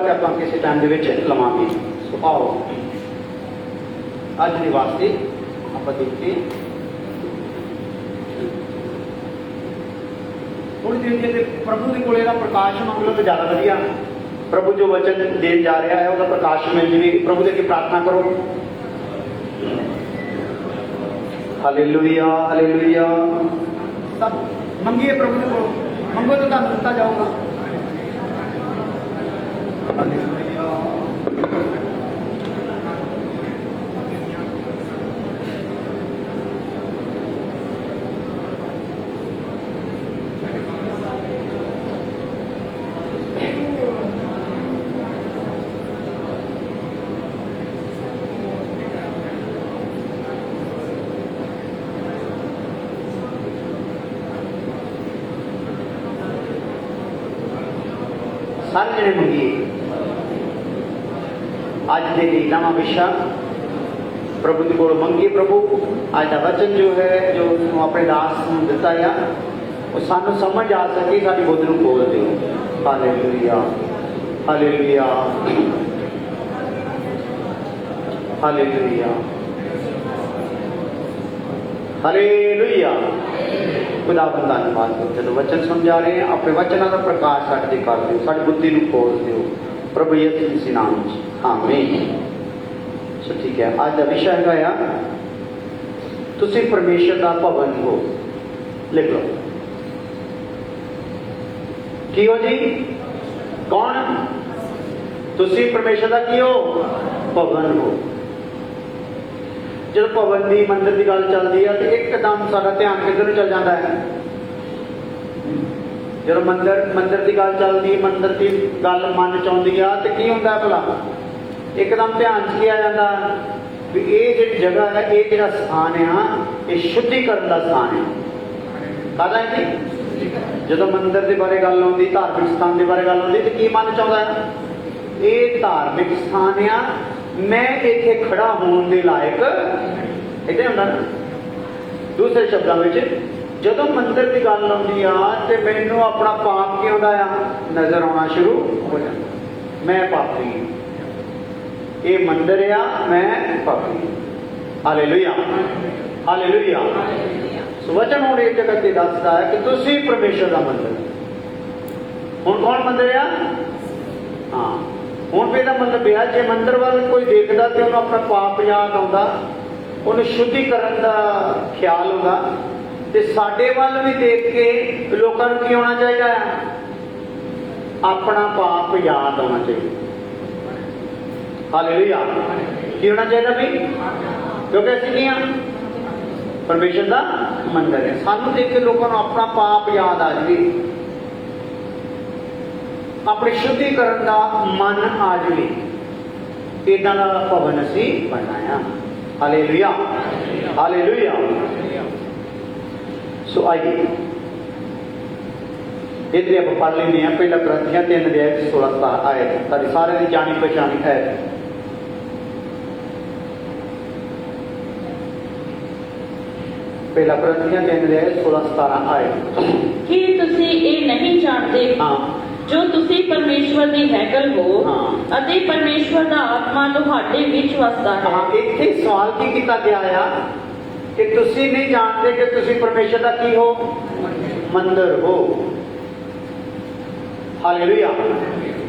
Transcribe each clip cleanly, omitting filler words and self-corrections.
ਆਪਾਂ ਕਿਸੇ ਟਾਈਮ ਦੇ ਵਿੱਚ ਲਵਾਂਗੇ। ਸੋ ਆਓ ਅੱਜ ਦੇ ਵਾਸਤੇ ਆਪਾਂ ਦੇਖਦੇ थोड़ी देर के प्रभु के कोले प्रकाश मंग लो तो ज़्यादा वधिया। प्रभु जो वचन देन जा रहा है उसका प्रकाश मिल जाए। प्रभु के प्रार्थना करो। Hallelujah hallelujah. सब मंगिए प्रभु के को, मंगो तो तुहानू दिता जाऊगा। हालेलुया। सारे जने मंगिए। अज के लिए नवा विषय प्रभु के कोल मंगिए। प्रभु अज का वचन जो है जो अपने दास दिता है वो सानू समझ आ सके, साडी बुद्ध नूं खोल दे। Hallelujah hallelujah hallelujah hallelujah. खुदा बंदा धन्यवाद करो। जो वचन समझा रहे हैं अपने वचनों का प्रकाश साढ़े कर दो, साड़ी बुद्धि को खोल दो प्रभु यीशु मसीह नाम च आमीन। सो ठीक है, आज का विषय है तुसी परमेश्वर का भवन हो। लिख लो की हो जी, कौन? तुसी परमेश्वर का की हो? भवन हो। जब भवन की मंदिर की गल चलती है तो एकदम सारा ध्यान किधर चल जाता है। जो मंदिर की गल चलती, मंदिर की गल मन च आती है तो की होंगे भला एकदम ध्यान च आ जाता भी ये जी जगह है, ये जो स्थान है ये शुद्धिकरण का स्थान है। कहता है जी जो मंदिर के बारे गल आती, धार्मिक स्थान के बारे गल आती तो की मन च आता है? ये धार्मिक स्थान आ, मैं इत्थे खड़ा होने के लायक इतने होंगे ना। दूसरे शब्दों में जो मंदिर की गल आती है तो मैनू अपना पाप की आता है नजर आना शुरू हो जाता। मैं पापी, ये मंदिर आ, मैं पापी। Hallelujah hallelujah. वचन हूँ एक जगह से दसदा है कि तुसी परमेश्वर का मंदिर। हुण कौन मंदिर आ? हाँ, हूँ भी मतलब है जो मंदिर वाल कोई देखता तो उन्होंने अपना पाप याद आता, उन्हें शुद्धिकरण का ख्याल होगा। तो साडे वाल भी देख के लोगों को की होना चाहिए? अपना पाप याद आना चाहिए। हालेलुया। की होना चाहिए भी? क्योंकि असं की हाँ परमेश्वर का मंदिर है। सानू देख के लोगों को अपना पाप याद आ जाए, अपने शुद्धिकरण का मन आ जाए। इदा का भवन असी बनाया। Hallelujah hallelujah. सो आइए इधर आप पढ़ लेने हैं। पहला कुरिन्थियों 3:16 आए तारी सारे की जानी पहचानी है। पहला कुरिन्थियों 3:16 आए कि तुसी ये नहीं जानते हाँ जो तुसी परमेश्वर दी हैकल हो हाँ अते परमेश्वर दा आत्मा तुहाडे विच वसदा है। हाँ, इत्थे सवाल की किया गया है कि तुसी नहीं जानते कि तुसी परमेश्वर का की हो? मंदिर हो। हालेलुया।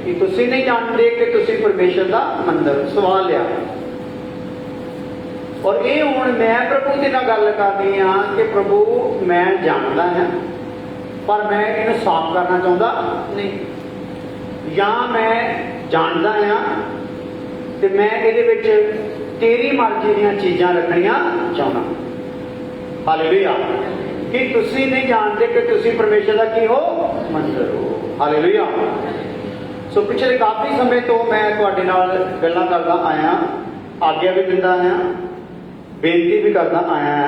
कि तुसी नहीं जानते कि तुसी परमेश्वर का मंदिर। सवाल है और ये हुण मैं प्रभु के नाल गल करनी हाँ कि प्रभु मैं जानता है पर मैं इन्हें साफ करना चाहता नहीं, या मैं जानता हाँ तो मैं ये तेरी मर्जी दी चीज़ां रखनिया चाहना। हालेलुया। कि तुसी नहीं जानते कि तुसी परमेश्वर का की हो? मंदिर हो। हालेलुया। सो पिछले काफ़ी समय तो मैं तुहाडे नाल गल्लां करदा आया, आग्या भी दिंदा आया, बेनती भी करदा आया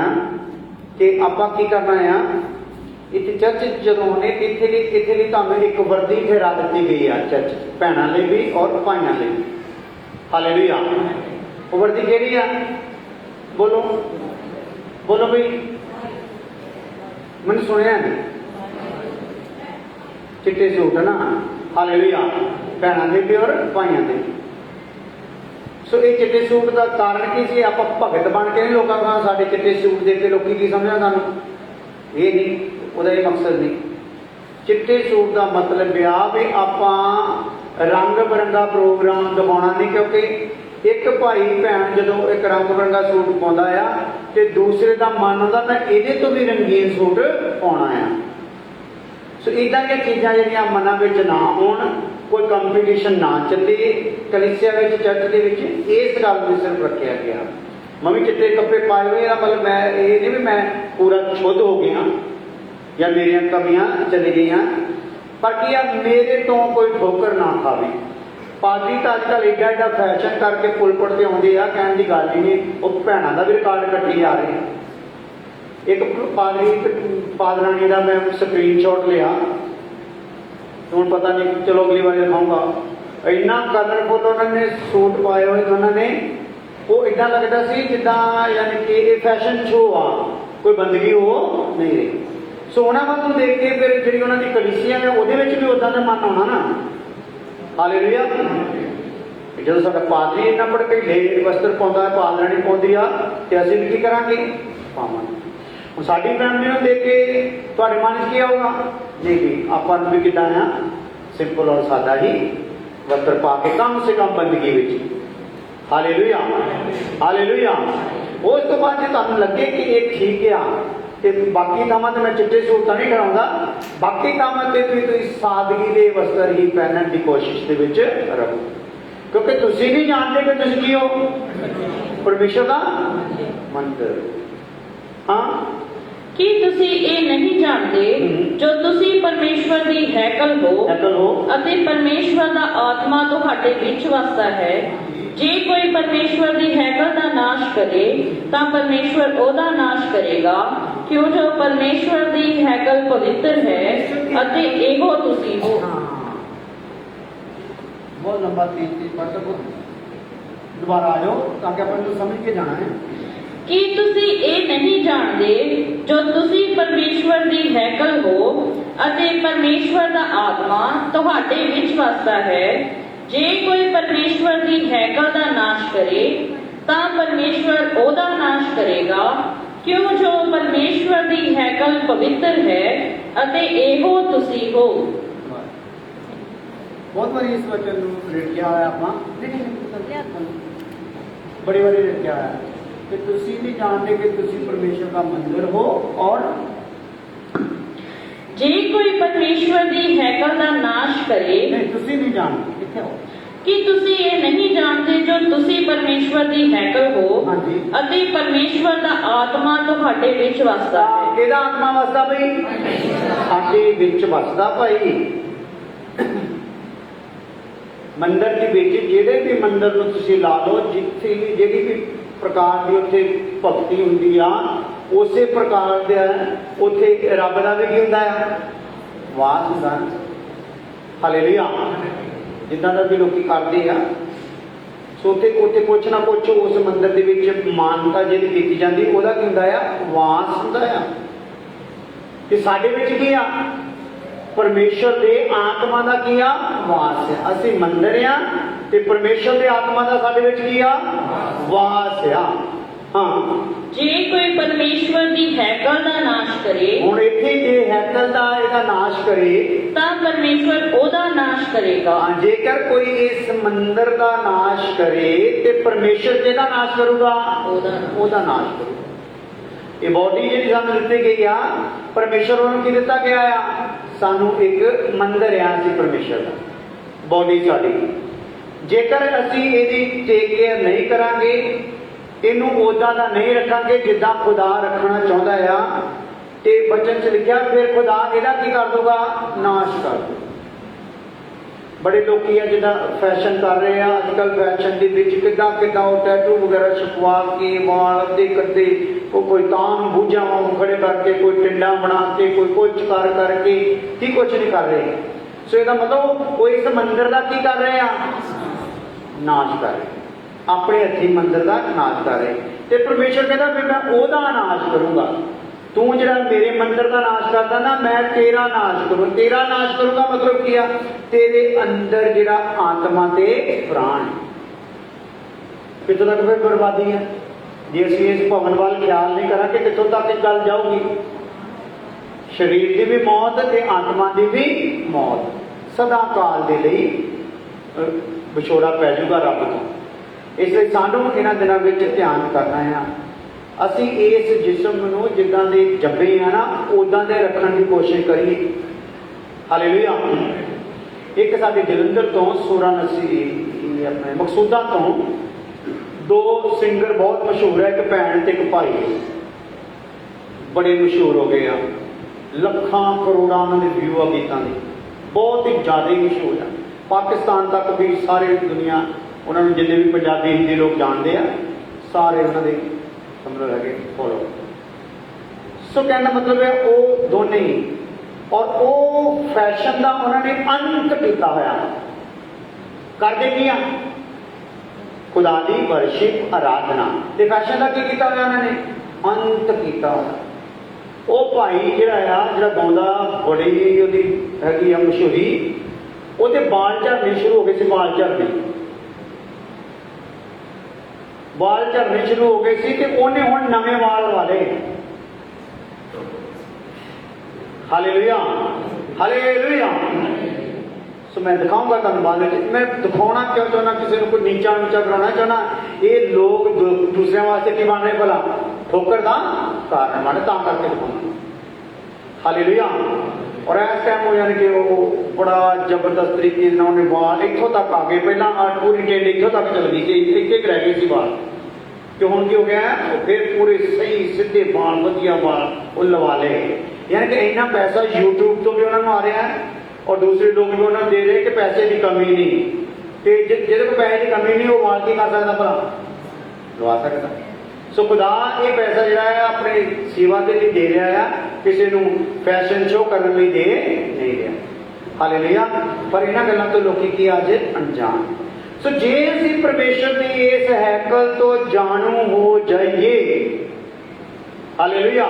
कि आपां की करना है। इतने चर्च जो ने इतने तुहानूं एक वर्दी ठहरा दी गई है चर्च भैनों लिए भी और भाइयों लिए भी। हालेलुया। वो वर्दी केड़ी है? बोलो बोलो भाई, मैंने सुनिया नहीं। चिट्टे सूट है ना। हालेलुया। ਭੈਣਾਂ ਦੇ ਵੀ ਔਰ ਭਾਈਆਂ ਦੇ ਵੀ। ਸੋ ਇਹ ਚਿੱਟੇ ਸੂਟ ਦਾ ਕਾਰਨ ਕੀ ਸੀ? ਆਪਾਂ ਭਗਤ ਬਣ ਕੇ ਨਹੀਂ ਲੋਕਾਂ ਨੂੰ ਸਾਡੇ ਚਿੱਟੇ ਸੂਟ ਦੇ ਕੇ ਲੋਕੀ ਕੀ ਸਮਝਣ ਸਾਨੂੰ? ਇਹ ਨਹੀਂ, ਉਹਦਾ ਇਹ ਮਕਸਦ ਨਹੀਂ। ਚਿੱਟੇ ਸੂਟ ਦਾ ਮਤਲਬ ਆ ਵੀ ਆਪਾਂ ਰੰਗ ਬਿਰੰਗਾ ਪ੍ਰੋਗਰਾਮ ਦਿਖਾਉਣਾ ਨਹੀਂ, ਕਿਉਂਕਿ ਇੱਕ ਭਾਈ ਭੈਣ ਜਦੋਂ ਇੱਕ ਰੰਗ ਬਿਰੰਗਾ ਸੂਟ ਪਾਉਂਦਾ ਆ ਤੇ ਦੂਸਰੇ ਦਾ ਮਨ ਹੁੰਦਾ ਮੈਂ ਇਹਦੇ ਤੋਂ ਵੀ ਰੰਗੀਨ ਸੂਟ ਪਾਉਣਾ ਆ। ਸੋ ਇਦਾਂ ਦੀਆਂ ਚੀਜ਼ਾਂ ਜਿਹੜੀਆਂ ਮਨਾਂ ਵਿੱਚ ਨਾ ਹੋਣ, ਕੋਈ ਕੰਪੀਟੀਸ਼ਨ ਨਾ ਚੱਲੇ ਕਲੀਸਿਆ ਵਿੱਚ, ਚਰਚ ਦੇ ਵਿੱਚ, ਇਸ ਗੱਲ ਨੂੰ ਸਿਰਫ ਰੱਖਿਆ ਗਿਆ। ਮੈਂ ਵੀ ਚਿੱਟੇ ਕੱਪੜੇ ਪਾਏ ਹੋਏ ਆ, ਮਤਲਬ ਮੈਂ ਇਹ ਨਹੀਂ ਵੀ ਮੈਂ ਪੂਰਾ ਸ਼ੁੱਧ ਹੋ ਗਿਆ ਜਾਂ ਮੇਰੀਆਂ ਕਮੀਆਂ ਚਲੀ ਗਈਆਂ, ਪਰ ਕੀ ਆ ਮੇਰੇ ਤੋਂ ਕੋਈ ਠੋਕਰ ਨਾ ਖਾਵੇ। ਪਾਦਰੀ ਤਾਂ ਅੱਜ ਕੱਲ੍ਹ ਏਡਾ ਏਡਾ ਫੈਸ਼ਨ ਕਰਕੇ ਪੁਲਪਟ ਤੇ ਆਉਂਦੇ ਆ, ਕਹਿਣ ਦੀ ਗੱਲ ਹੀ ਨਹੀਂ। ਉਹ ਭੈਣਾਂ ਦਾ ਵੀ ਰਿਕਾਰਡ ਕੱਟੀ ਜਾ ਰਹੇ। ਇੱਕ ਪਾਦਰਾਣੀ ਦਾ ਮੈਂ ਸਕਰੀਨਸ਼ਾਟ ਲਿਆ, ਹੁਣ ਪਤਾ ਨਹੀਂ, ਚਲੋ ਅਗਲੀ ਵਾਰ ਦਿਖਾਊਂਗਾ। ਇੰਨਾ ਕਲਰਫੁੱਲ ਉਹਨਾਂ ਨੇ ਸੂਟ ਪਾਏ ਹੋਏ ਉਹਨਾਂ ਨੇ, ਉਹ ਇੱਦਾਂ ਲੱਗਦਾ ਸੀ ਜਿੱਦਾਂ ਯਾਨੀ ਕਿ ਇਹ ਫੈਸ਼ਨ ਸ਼ੋਅ ਆ, ਕੋਈ ਬੰਦਗੀ ਉਹ ਨਹੀਂ ਰਹੀ। ਸੋ ਉਹਨਾਂ ਵੱਲ ਨੂੰ ਦੇਖ ਕੇ ਫਿਰ ਜਿਹੜੀ ਉਹਨਾਂ ਦੀ ਕਲੀਸਿਆ ਹੈ ਉਹਦੇ ਵਿੱਚ ਵੀ ਉਦਾਂ ਦਾ ਮਨ ਆਉਣਾ ਨਾ। ਹਾਲੇਲੂਇਆ। ਜਦੋਂ ਸਾਡਾ ਪਾਦਰੀ ਇੰਨਾ ਭੜਕੀਲੇ ਵਸਤਰ ਪਾਉਂਦਾ ਹੈ, ਪਾਦਰਾਣੀ ਪਾਉਂਦੀ ਆ, ਤੇ ਅਸੀਂ ਵੀ ਕੀ ਕਰਾਂਗੇ? ਪਾਵਾਂਗੇ। ਹੁਣ ਸਾਡੀ ਫੈਮਿਲੀ ਨੂੰ ਦੇਖ ਕੇ ਤੁਹਾਡੇ ਮਨ 'ਚ ਕੀ ਆਊਗਾ? ਨਹੀਂ ਵੀ ਆਪਾਂ ਨੂੰ ਵੀ ਕਿੱਦਾਂ ਆ ਸਿੰਪਲ ਔਰ ਸਾਦਾ ਹੀ ਵਸਤਰ ਪਾ ਕੇ ਕਮ ਸੇ ਕਮ ਬੰਦਗੀ ਵਿੱਚ। Hallelujah, hallelujah. ਉਸ ਤੋਂ ਬਾਅਦ ਜੇ ਤੁਹਾਨੂੰ ਲੱਗੇ ਕਿ ਇਹ ਠੀਕ ਆ ਤੇ ਬਾਕੀ ਥਾਵਾਂ ਤੇ ਮੈਂ ਚਿੱਟੇ ਸੂਟ ਤਾਂ ਨਹੀਂ ਕਰਾਉਂਦਾ, ਬਾਕੀ ਥਾਵਾਂ ਤੇ ਵੀ ਤੁਸੀਂ ਸਾਦਗੀ ਦੇ ਵਸਤਰ ਹੀ ਪਹਿਨਣ ਦੀ ਕੋਸ਼ਿਸ਼ ਦੇ ਵਿੱਚ ਰਹੋ, ਕਿਉਂਕਿ ਤੁਸੀਂ ਨਹੀਂ ਜਾਣਦੇ ਕਿ ਤੁਸੀਂ ਕੀ ਹੋ? ਪਰਮੇਸ਼ਰ ਦਾ ਮੰਦਰ। ਹਾਂ, ਕੀ ਤੁਸੀਂ ਇਹ ਨਹੀਂ ਜਾਣਦੇ ਜੋ ਤੁਸੀਂ ਪਰਮੇਸ਼ਵਰ ਦੀ ਹੈਕਲ ਹੋ ਅਤੇ ਪਰਮੇਸ਼ਵਰ ਦਾ ਆਤਮਾ ਤੁਹਾਡੇ ਵਿੱਚ ਵਸਦਾ ਹੈ? ਜੇ ਕੋਈ ਪਰਮੇਸ਼ਵਰ ਦੀ ਹੈਕਲ ਦਾ ਨਾਸ਼ ਕਰੇ ਤਾਂ ਪਰਮੇਸ਼ਵਰ ਉਹਦਾ ਨਾਸ਼ ਕਰੇਗਾ, ਕਿਉਂ ਜੋ ਪਰਮੇਸ਼ਵਰ ਦੀ ਹੈਕਲ ਪਵਿੱਤਰ ਹੈ ਅਤੇ ਇਹੋ ਤੁਸੀਂ ਹੋ। ਬਹੁਤ ਲੰਬਾ ਚੀਜ਼ ਪੜ੍ਹ ਸਕੋ, ਦੁਬਾਰਾ ਆ ਜਾਓ ਤਾਂ ਕਿ ਆਪਾਂ ਨੂੰ ਸਮਝ ਕੇ ਜਾਣਾ ਹੈ। ਕੀ ਤੁਸੀਂ ਇਹ ਨਹੀਂ ਜਾਣਦੇ ਜੋ ਤੁਸੀਂ ਪਰਮੇਸ਼ਵਰ ਦੀ ਹੈਕਲ ਹੋ ਅਤੇ ਪਰਮੇਸ਼ਵਰ ਦਾ ਆਤਮਾ ਤੁਹਾਡੇ ਵਿੱਚ ਵਸਦਾ ਹੈ? ਜੇ ਕੋਈ ਪਰਮੇਸ਼ਵਰ ਦੀ ਹੈਕਲ ਦਾ ਨਾਸ਼ ਕਰੇ ਤਾਂ ਪਰਮੇਸ਼ਵਰ ਉਹਦਾ ਨਾਸ਼ ਕਰੇਗਾ, ਕਿਉਂ ਜੋ ਪਰਮੇਸ਼ਵਰ ਦੀ ਹੈਕਲ ਪਵਿੱਤਰ ਹੈ ਅਤੇ ਇਹੋ ਤੁਸੀਂ ਹੋ। ਬਹੁਤ ਵਾਰੀ ਇਸ ਵਚਨ ਨੂੰ ਲਿਖਿਆ ਹੋਇਆ ਆਪਾਂ, ਬੜੀ ਵਾਰੀ ਲਿਖਿਆ ਹੋਇਆ ਕਿ ਤੁਸੀਂ ਨਹੀਂ ਜਾਣਦੇ ਕਿ ਤੁਸੀਂ ਪਰਮੇਸ਼ਰ ਦਾ ਮੰਦਿਰ ਹੋ, ਔਰ ਜੇ ਕੋਈ ਪਰਮੇਸ਼ਵਰ ਦੀ ਹੈਕਲ ਦਾ ਨਾਸ਼ ਕਰੇ। ਨਹੀਂ, ਤੁਸੀਂ ਨਹੀਂ ਜਾਣਦੇ। ਕਿੱਥੇ ਹੋ? ਕਿ ਤੁਸੀਂ ਇਹ ਨਹੀਂ ਜਾਣਦੇ ਜੋ ਤੁਸੀਂ ਪਰਮੇਸ਼ਵਰ ਦੀ ਹੈਕਲ ਹੋ ਹਾਂਜੀ, ਅਤੇ ਪਰਮੇਸ਼ਵਰ ਦਾ ਆਤਮਾ ਤੁਹਾਡੇ ਵਿੱਚ ਵਸਦਾ ਹੈ। ਕਿਹਦਾ ਆਤਮਾ ਵਸਦਾ ਭਾਈ? ਸਾਡੇ ਵਿੱਚ ਵਸਦਾ ਭਾਈ। ਮੰਦਰ ਦੇ ਵਿੱਚ ਜਿਹੜੇ ਵੀ ਮੰਦਰ ਨੂੰ ਤੁਸੀਂ ਲਾ ਲਓ, ਜਿੱਥੇ ਵੀ ਜਿਹੜੀ ਵੀ ਪ੍ਰਕਾਰ ਦੀ ਉੱਥੇ ਭਗਤੀ ਹੁੰਦੀ ਆ, ਉਸੇ ਪ੍ਰਕਾਰ ਦਾ ਉੱਥੇ ਰੱਬ ਦਾ ਵੀ ਕੀ ਹੁੰਦਾ ਆ? ਵਾਸ ਹੁੰਦਾ। ਹਾਲੇਲੂਇਆ। ਜਿੱਦਾਂ ਦਾ ਵੀ ਲੋਕੀ ਕਰਦੇ ਆ, ਸੋ ਉੱਥੇ ਕੁਛ ਨਾ ਕੁਛ ਉਸ ਮੰਦਰ ਦੇ ਵਿੱਚ ਮਾਨਤਾ ਜਿਹੜੀ ਕੀਤੀ ਜਾਂਦੀ, ਉਹਦਾ ਕੀ ਹੁੰਦਾ ਆ? ਵਾਸ ਹੁੰਦਾ ਆ। ਤੇ ਸਾਡੇ ਵਿੱਚ ਕੀ ਆ? ਪਰਮੇਸ਼ਰ ਦੇ ਆਤਮਾ ਦਾ ਕੀ ਆ? ਵਾਸ ਆ। ਅਸੀਂ ਮੰਦਰ ਆ ਤੇ ਪਰਮੇਸ਼ਰ ਦੇ ਆਤਮਾ ਦਾ ਸਾਡੇ ਵਿੱਚ ਕੀ ਆ? ਵਾਸ ਆ। ਹਾਂ, ਜੇ ਕੋਈ ਪਰਮੇਸ਼ਵਰ ਦੀ ਹੈਕਲ ਦਾ ਨਾਸ਼ ਕਰੇ। ਹੁਣ ਇੱਥੇ ਜੇ ਹੈਕਲ ਦਾ ਇਹਦਾ ਨਾਸ਼ ਕਰੇ ਤਾਂ ਪਰਮੇਸ਼ਵਰ ਉਹਦਾ ਨਾਸ਼ ਕਰੇਗਾ। ਜੇਕਰ ਕੋਈ ਇਸ ਮੰਦਰ ਦਾ ਨਾਸ਼ ਕਰੇ ਤੇ ਪਰਮੇਸ਼ਰ ਕਿਹਦਾ ਨਾਸ਼ ਕਰੂਗਾ? ਉਹਦਾ ਨਾਸ਼ ਕਰੂਗਾ। ਇਹ ਬੋਡੀ ਜਿਹੜੀ ਸਾਨੂੰ ਦਿੱਤੀ ਗਈ ਆ, ਪਰਮੇਸ਼ਰ ਨੂੰ ਕੀ ਦਿੱਤਾ ਗਿਆ ਆ? ਸਾਨੂੰ ਇੱਕ ਮੰਦਰ ਆ ਸੀ ਪਰਮੇਸ਼ਰ ਦਾ, ਬੋਡੀ ਸਾਡੀ। ਜੇਕਰ ਅਸੀਂ ਇਹਦੀ ਟੇਕ ਕੇਅਰ ਨਹੀਂ ਕਰਾਂਗੇ, ਇਹਨੂੰ ਉਦਾਂ ਦਾ ਨਹੀਂ ਰੱਖਾਂਗੇ ਜਿੱਦਾਂ ਖੁਦਾ ਰੱਖਣਾ ਚਾਹੁੰਦਾ ਆ, ਤੇ ਬਚਨ 'ਚ ਲਿਖਿਆ ਫਿਰ ਖੁਦਾ ਇਹਦਾ ਕੀ ਕਰ ਦੂਗਾ? ਨਾਸ਼ ਕਰ ਦੂਗਾ। ਬੜੇ ਲੋਕੀ ਆ ਜਿੱਦਾਂ ਫੈਸ਼ਨ ਕਰ ਰਹੇ ਆ ਅੱਜ ਕੱਲ੍ਹ, ਫੈਸ਼ਨ ਦੇ ਵਿੱਚ ਕਿੱਦਾਂ ਉਹ ਟੈਟੂ ਵਗੈਰਾ ਛਪਵਾ ਕੇ, ਵਾਲ ਅੱਧੇ ਕੱਦੇ, ਕੋਈ ਤਾਂ ਬੂਝਾਂ ਵਾਂਗ ਖੜੇ ਕਰਕੇ, ਕੋਈ ਟਿੰਡਾ ਬਣਾ ਕੇ, ਕੋਈ ਕੁਛ ਕਰਕੇ ਕੀ ਕੁਛ ਨਹੀਂ ਕਰ ਰਹੇ। ਸੋ ਇਹਦਾ ਮਤਲਬ ਉਹ ਇਸ ਮੰਦਿਰ ਦਾ ਕੀ ਕਰ ਰਹੇ ਆ? ਨਾਸ਼ ਕਰ ਰਹੇ, ਆਪਣੇ ਹੱਥੀਂ ਮੰਦਿਰ ਦਾ ਨਾਸ਼ ਕਰ ਰਹੇ। ਤੇ ਪਰਮੇਸ਼ਰ ਕਹਿੰਦਾ ਵੀ ਮੈਂ ਉਹਦਾ ਨਾਸ਼ ਕਰੂੰਗਾ। तू जरा मेरे मंदिर का नाश करता ना, मैं तेरा नाश करूँ। तेरा नाश करूँगा मतलब की आ, तेरे अंदर जरा आत्मा ते प्राण कितों तक फिर बर्बादी है। जे असीं इस भवन वाल ख्याल नहीं करा कि कितों तक एक गल जाऊगी। शरीर की भी मौत ते आत्मा की भी मौत, सदा काल दे लई विछोड़ा पै जाऊगा रब तो। इसलिए सानू इन्हां दिनां विच ध्यान करना है, असीं इस जिस्म नूं जिद्दां दे जब्बे आ ना उदां दे रखण की कोशिश करिए। हालेलुया। एक साडे जलंधर तो सूरा नसी अपने मकसूदा तो दो सिंगर बहुत मशहूर है, एक भैन ते एक भाई, बड़े मशहूर हो गए हैं। लखां करोड़ां उन्होंने व्यू आ गीतां दे, बहुत ही ज़्यादा ही मशहूर है। पाकिस्तान तक भी सारे दुनिया उन्होंने जिन्हें भी पंजाबी हिंदी लोग जानते हैं सारे उन्होंने समझ लगे फॉलो। सो कहना मतलब है वो दोनों ही, और वो फैशन का उन्होंने अंत किया होया। करते की आ खुदा की वर्शिप आराधना, ते फैशन का की किया होया उन्होंने अंत किया होया। वो भाई जिहड़ा जिहड़ा गाउंदा बड़ी उहदी हैगी आ मशहूरी, ਉਹਦੇ बाल झड़ने शुरू हो गए थे। बाल झड़ने शुरू हो गए थे ते उन्हें हुण नवे वाल लवा लए। Hallelujah hallelujah. सो मैं दिखाऊंगा तुहानूं बाद में। मैं दिखाना क्यों चाहना, किसी को कोई नीचा नीचा बनाना चाहना। ये लोग दूसरे वास्ते की बन रहे भला, ठोकर का कारण बन, तां करके दिखाऊंगा। हालेलुया। और इस टाइम हो यानी कि वो बड़ा जबरदस्त तरीके से उन्हें बाल इतों तक आ गए। पहला पूरी टेंड इतों तक चल गई थी, एक रह गई थी बाल, तो हुण की हो गया फिर पूरे सही सीधे बाल वधिया बाल वो लवा ले। यानी कि इन्ना पैसा यूट्यूब तो भी उन्होंने आ रहा है और दूसरे लोग भी उन्होंने दे रहे कि पैसे की कमी नहीं, तो जिहदे कोल पैसे की कमी नहीं वो बाल की कर सकता भला, लवा सकता। सो खुदा ये पैसा जो है अपनी सेवा के लिए दे रहा है, किसी को फैशन शो करने लिए दे नहीं रहा। हालेलुया। पर इन्हां गल्लां तो लोग की अज अनजान। सो जे असीं परमेश्वर की इस हैकल तो जाणू हो जाइए, हालेलुया,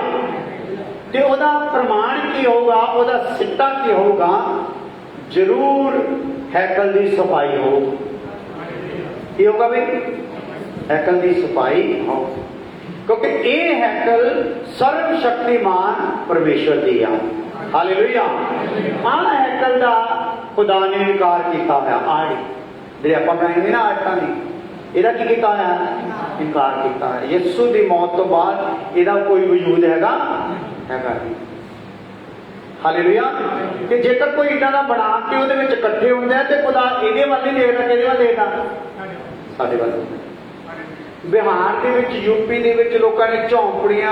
तो वह प्रमाण की होगा, वह सिट्टा की होगा, जरूर हैकल की सफाई हो। की होगा भाई? हैकल की सफाई हो, क्योंकि ये हैकल सर्वशक्तिमान परमेश्वर की है। हालेलुया। आह हैकल का खुदा ने इनकार किया है। आड़ी जी आप बनाएंगे ना आयतां दी, ਇਹਦਾ की किया है? इनकार किया है। यीशु की मौत तो बाद ਇਹਦਾ कोई वजूद हैगा नहीं। हालेलुया। कि जेकर कोई इदां दा बना के ਉਹਦੇ ਵਿੱਚ ਇਕੱਠੇ ਹੁੰਦੇ ਆ ਤੇ खुदा ਇਹਦੇ ਵੱਲ ਨਹੀਂ ਦੇਖਦਾ, ਕਿਹਦੇ ਵੱਲ ਦੇਖਦਾ? ਸਾਡੇ ਵੱਲ। बिहार के विच, यूपी के विच लोगों ने झोंपड़ियां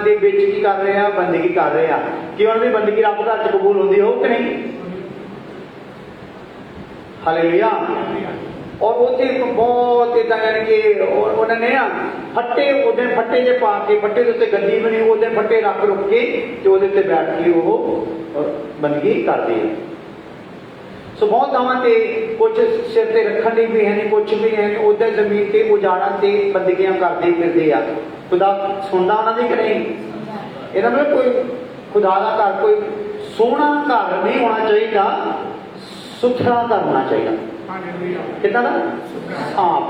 दे विच की कर रहे हैं? बंदगी कर रहे हैं। कि उन्होंने बंदगी रब घर च कबूल होती हो कि नहीं? हालेलुया। और उत्थे बहुत इदा यानी कि उन्होंने ना फट्टे उस दिन फट्टे जे पा के, फट्टे के उत्ते गद्दी बनी, उस दिन फट्टे रख रुक के तो उहदे उत्ते बैठ के वो बंदगी करते हैं। सो बहुत गांवां ते कुछ सिर ते रखण लई भी है नहीं, कुछ भी है नहीं, उधर जमीन ते उजाड़ा ते बंदगियां करते फिरदे आ। खुदा सुनदा उन्हां दी कि नहीं? इहदा मतलब कोई खुदा दा घर कोई सोहना घर नहीं होना चाहिए, सुथरा घर होना चाहिए। किदां दा? साफ।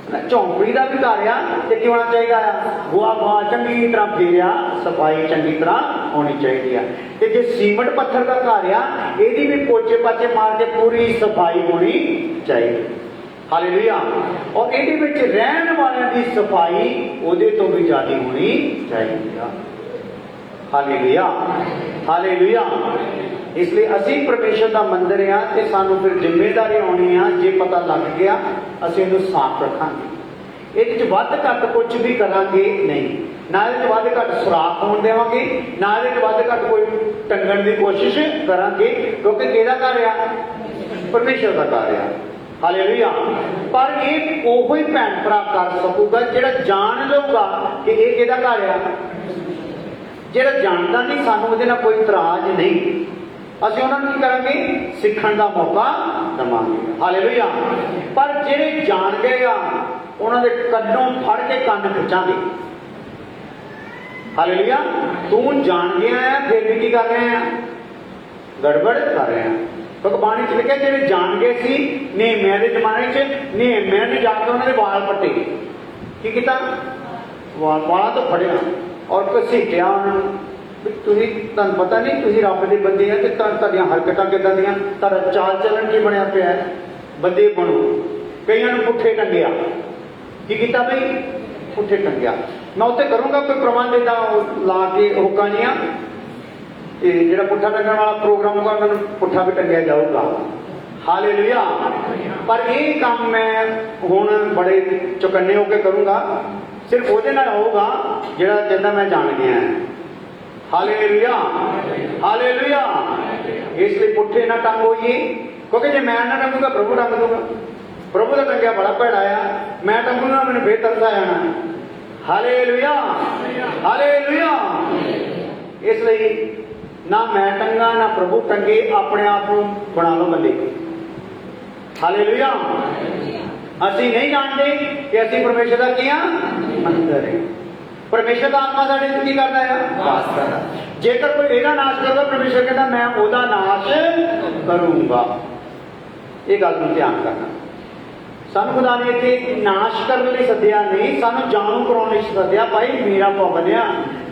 झोंपड़ी का भी घर आ की होना चाहिए? गोहा गोहा चंगी तरह फेरिया, सफाई चंगी तरह होनी चाहिए। तो जो सीमेंट पत्थर का घर आ, यदि भी पोचे पाचे मार के पूरी सफाई होनी चाहिए। हालेलुया। और ये रहने वालों की सफाई उहदे तो भी ज्यादा होनी चाहिए। Hallelujah hallelujah. इसलिए असी परमेश्वर का मंदिर हाँ, तो सानू फिर जिम्मेदारी आनी आ, जे पता लग गया असीं इहनूं साफ रखांगे। इहदे च वध घट कुछ भी करांगे नहीं, ना इहदे च वध घट सुराख होण देवांगे, ना इहदे च वध घट कोई टंगण की कोशिश करांगे, क्योंकि किहदा घर आ? परमेश्वर का घर आ। हालेलुया। पर यह ओही भैन भरा कर सकूगा जिहड़ा जान लूगा कि यह किहदा घर आ। जिहड़ा जानता नहीं, सानू उहदे नाल कोई इतराज नहीं, ਅਸੀਂ ਉਹਨਾਂ ਨੂੰ ਕੀ ਕਰਾਂਗੇ? ਸਿੱਖਣ ਦਾ ਮੌਕਾ ਦੇਵਾਂਗੇ। ਹਾਲੇਲੂਇਆ। ਪਰ ਜਿਹੜੇ ਜਾਣ ਗਏ ਆ ਉਹਨਾਂ ਦੇ ਕੰਨੋਂ ਫੜ ਕੇ ਕੰਨ ਖਿੱਚਾਂਗੇ। हालेलुया। तू जान गया है फिर भी की कर रहे हैं, गड़बड़ कर रहे हैं। तो बाणी च लिखा जिहड़े जान गए सी नेहमिया के जमाने च, नेहमिया ने जाकर उन्होंने वाल पट्टे, की कीता, वाला तो फड़िया और घसीटिया उन्होंने। तुहानू पता नहीं तुसीं रब दे बंदे हैं ते तुहाडीआं हरकतां किदां दीआं, तुहाडा चाल चलन की बनया पिया है, बंदे बनो। कईयां नूं पुट्ठे टंगिया, की कीता बई, पुट्ठे टंगिया। मैं उत्ते करूँगा कोई प्रबंध इदां ला के हुक्कां जिहां, जिहड़ा पुट्ठा टंगण वाला प्रोग्राम होगा उन्होंने पुट्ठा भी टंगिया जाऊगा। हालेलुया। पर यह काम मैं हुण बड़े चौकन्ने होकर करूँगा, सिर्फ ਉਹਦੇ ਨਾਲ होगा ਜਿਹੜਾ जिंदा मैं जान गया है। Hallelujah, hallelujah. इसलिए पुट्ठे ना टंग होइए, क्योंकि जे मैं ना टंगूंगा प्रभु टंग दूंगा। प्रभु का टंगिया बड़ा भैड़ा आ, मैं टंगूंगा मैंने फिर तरस आ जाना। Hallelujah, hallelujah. इसलिए ना मैं टंगा ना प्रभु टंगे, अपने आप को बना लो बंदे। हालेलुया। ਅਸੀਂ नहीं जानते कि ਅਸੀਂ परमेश्वर का किया मंदिर है। परमेश्वर का आत्मा साडे च की करदा है, वास करदा। जेकर कोई ਇਹਦਾ नाश करदा, परमेश्वर कहता मैं ਉਹਦਾ नाश करूंगा। ਇਹ ਗੱਲ ਨੂੰ ਧਿਆਨ ਕਰਨਾ। ਸਾਨੂੰ ਖੁਦਾ ਨੇ ਇੱਥੇ ਨਾਸ਼ ਕਰਨ ਲਈ ਸੱਦਿਆ ਨਹੀਂ, ਸਾਨੂੰ ਜਾਣੂ ਕਰਾਉਣ ਲਈ ਸੱਦਿਆ। ਭਾਈ ਮੇਰਾ ਭਵਨ ਆ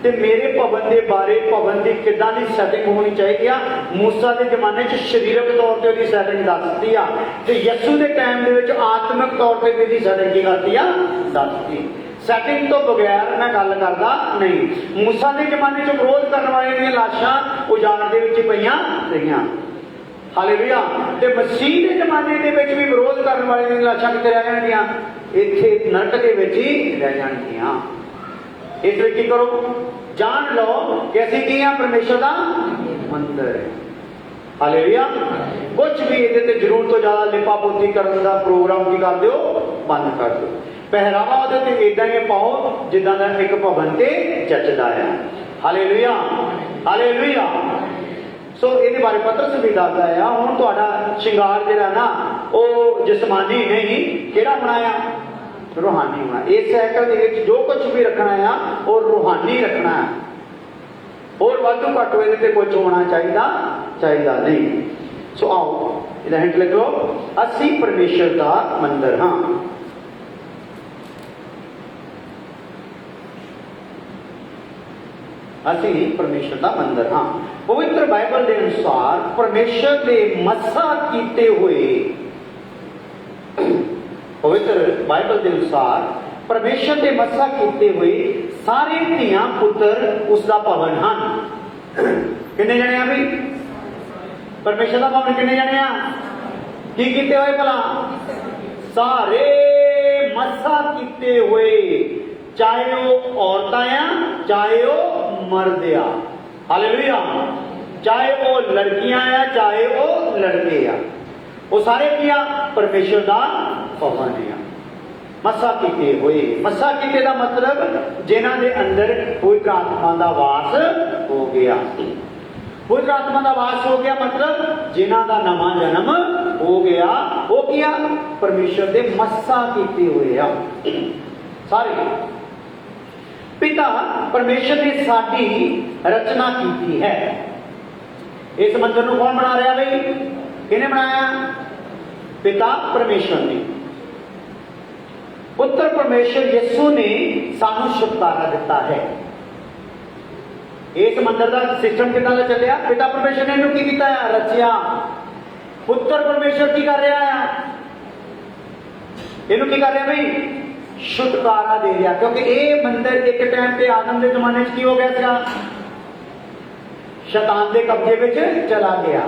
ਤੇ ਮੇਰੇ ਭਵਨ ਦੇ ਬਾਰੇ, ਭਵਨ ਦੀ ਕਿੱਦਾਂ ਦੀ ਸੈਟਿੰਗ ਹੋਣੀ ਚਾਹੀਦੀ ਆ। ਮੂਸਾ ਦੇ ਜ਼ਮਾਨੇ 'ਚ ਸਰੀਰਕ ਤੌਰ ਤੇ ਉਹਦੀ ਸੈਟਿੰਗ ਦੱਸ ਦਿੱਤੀ ਆ, ਤੇ ਯਿਸੂ ਦੇ ਟਾਈਮ ਦੇ ਵਿੱਚ ਆਤਮਿਕ ਤੌਰ ਤੇ ਇਹਦੀ ਸੈਟਿੰਗ ਕੀ ਕਰਦੀ ਆ, ਦੱਸ ਦਿੱਤੀ। ਸੈਟਿੰਗ ਤੋਂ ਬਗੈਰ ਮੈਂ ਗੱਲ ਕਰਦਾ ਨਹੀਂ। ਮੂਸਾ ਦੇ ਜ਼ਮਾਨੇ 'ਚ ਵਿਰੋਧ ਕਰਨ ਵਾਲਿਆਂ ਦੀਆਂ ਲਾਸ਼ਾਂ ਉਜਾੜ ਦੇ ਵਿੱਚ ਪਈਆਂ ਰਹੀਆਂ। ਹਾਲੇਲੂਇਆ। ਤੇ ਮਸੀਹ ਦੇ ਜ਼ਮਾਨੇ ਦੇ ਵਿੱਚ ਵੀ ਵਿਰੋਧ ਕਰਨ ਵਾਲਿਆਂ ਦੀਆਂ ਲਾਸ਼ਾਂ ਕਿੱਥੇ ਰਹਿ ਜਾਣਗੀਆਂ, ਇੱਥੇ ਨਰਕ ਦੇ ਵਿੱਚ ਹੀ ਰਹਿ ਜਾਣਗੀਆਂ। ਇਸ ਲਈ ਕੀ ਕਰੋ, ਜਾਣ ਲਓ ਕਿ ਅਸੀਂ ਕੀ ਹਾਂ, ਪਰਮੇਸ਼ਰ ਦਾ ਮੰਦਰ ਹੈ। ਹਾਲੇਲੂਇਆ। ਕੁਝ ਵੀ ਇਹਦੇ ਤੇ ਜ਼ਰੂਰਤ ਤੋਂ ਜ਼ਿਆਦਾ ਲਿਪਾ ਪੋਤੀ ਕਰਨ ਦਾ ਪ੍ਰੋਗਰਾਮ ਕੀ ਕਰ ਦਿਓ, ਬੰਦ ਕਰ ਦਿਓ। ਪਹਿਰਾਵਾ ਉਹਦੇ ਤੇ ਇਦਾਂ ਹੀ ਪਾਓ ਜਿੱਦਾਂ ਦਾ ਇੱਕ ਭਵਨ ਤੇ ਜੱਜਦਾ ਆ। Hallelujah, hallelujah. ਸੋ ਇਹਦੇ ਬਾਰੇ ਪਤਰਸ ਵੀ ਦੱਸਦਾ ਆ। ਹੁਣ ਤੁਹਾਡਾ ਸ਼ਿੰਗਾਰ ਜਿਹੜਾ ਨਾ ਉਹ ਜਿਸਮਾਨੀ ਨਹੀਂ, ਕਿਹੜਾ ਬਣਾਇਆ, रूहानी होना। इस साइकिल के जो कुछ भी रखना है वो रूहानी रखना है, और वाधू घट ये कुछ होना चाहिए नहीं। सो आओ इधर हिंट लिख लो, असी परमेश्वर का मंदिर हाँ। असी परमेश्वर का मंदिर हाँ। पवित्र बाइबल के अनुसार परमेश्वर के मसा किए हुए, पवित्र बाइबल के अनुसार परमेश्वर के मसा किए हुए सारे धियां पुत्र उसका भवन हैं। कितने जने हैं भाई, परमेश्वर का भवन कितने जने हैं, की किए हुए भला, सारे मसा किए हुए, चाहे वो औरतां आ चाहे वो मर्द आ। हालेलुया। चाहे वो लड़कियां आ चाहे वो लड़के आ, वो सारे किया परमेश्वर का भवन है। मसा किए हुए, मसा किए का मतलब जिन्हां दे अंदर पवित्र आत्मा का वास हो गया। पवित्र आत्मा का वास हो गया मतलब जिन्हां का नवा जन्म हो गया, वो किया परमेश्वर के मसा किए हुए आ सारे। पिता परमेश्वर ने साडी रचना की है। इस मंदिर को कौन बना रहा भाई, किने बनाया, पिता परमेश्वर ने। पुत्र परमेश्वर यीशु ने सानू छुटकारा दिता है। इस मंदिर का सिस्टम कितना चलिया, पिता परमेश्वर ने इन्हू की किया, रचिया। पुत्र परमेश्वर की कर रहा है, इन्हू की कर रहा भाई, छुटकारा दे रहा। क्योंकि ये मंदिर एक टाइम पे आदम के जमाने की हो गया था, शैतान के कब्जे में चला गया,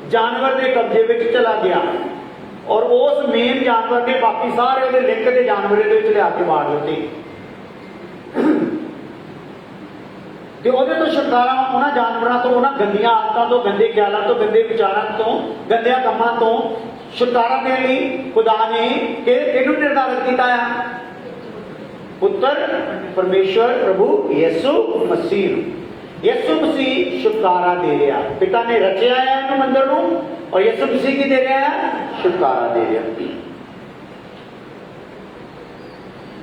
जानवर के कब्जे में चला गया, और उस मेन जानवर ने बाकी सारे लिंक के जानवर लिया के मार दिते। तो छुटकारा उन्होंने जानवरों तो, उन्होंने गंदियां आदतों तो, गंदे ख्यालों तो, गंदे विचारों तो, गंदिया कामों तो छुटकारा देने लिए खुदा ने किहनू निर्धारित किया है, पुत्र परमेश्वर प्रभु यीशु मसीह। यीशु मसीह छुटकारा दे रहा, पिता ने रचिया है इन्होंने मंदिर को, और यीशु मसीह की दे रहा है, छुटकारा दे रहा।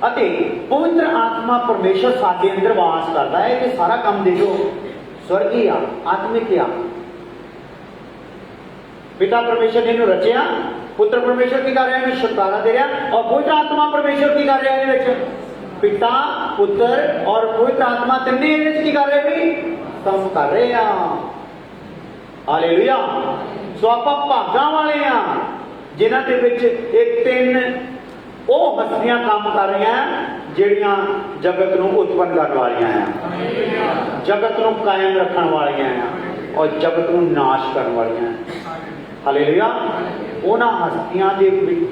ਅਤੇ ਪਵਿੱਤਰ ਆਤਮਾ ਪਰਮੇਸ਼ਰ ਸਾਡੇ ਅੰਦਰ ਵਾਸ ਕਰਦਾ ਹੈ। ਇਹ ਸਾਰਾ ਕੰਮ ਦੇਖੋ ਸਵਰਗੀ ਆ, ਆਤਮਿਕ ਆ। पिता परमेश्वर ने इन्हू रचिया, पुत्र परमेश्वर की कर रहा है, छुटकारा दे रहा, और पवित्र आत्मा परमेश्वर की कर रहा है। पिता पुत्र और पवित्र आत्मा तिन्ने की कर रहे भी काम कर रहे हैं। हालेलुया। सो आपां भागां वाले हैं जिन्हां दे विच एक तीन वो हस्तियां काम कर रही हैं जिहड़ियां जगत नूं उत्पन्न करने वालियां हैं, जगत नूं कायम रखण वालियां हैं और जगत नूं नाश करने वालियां हैं। हालेलुया। उन्हां हस्तियां दे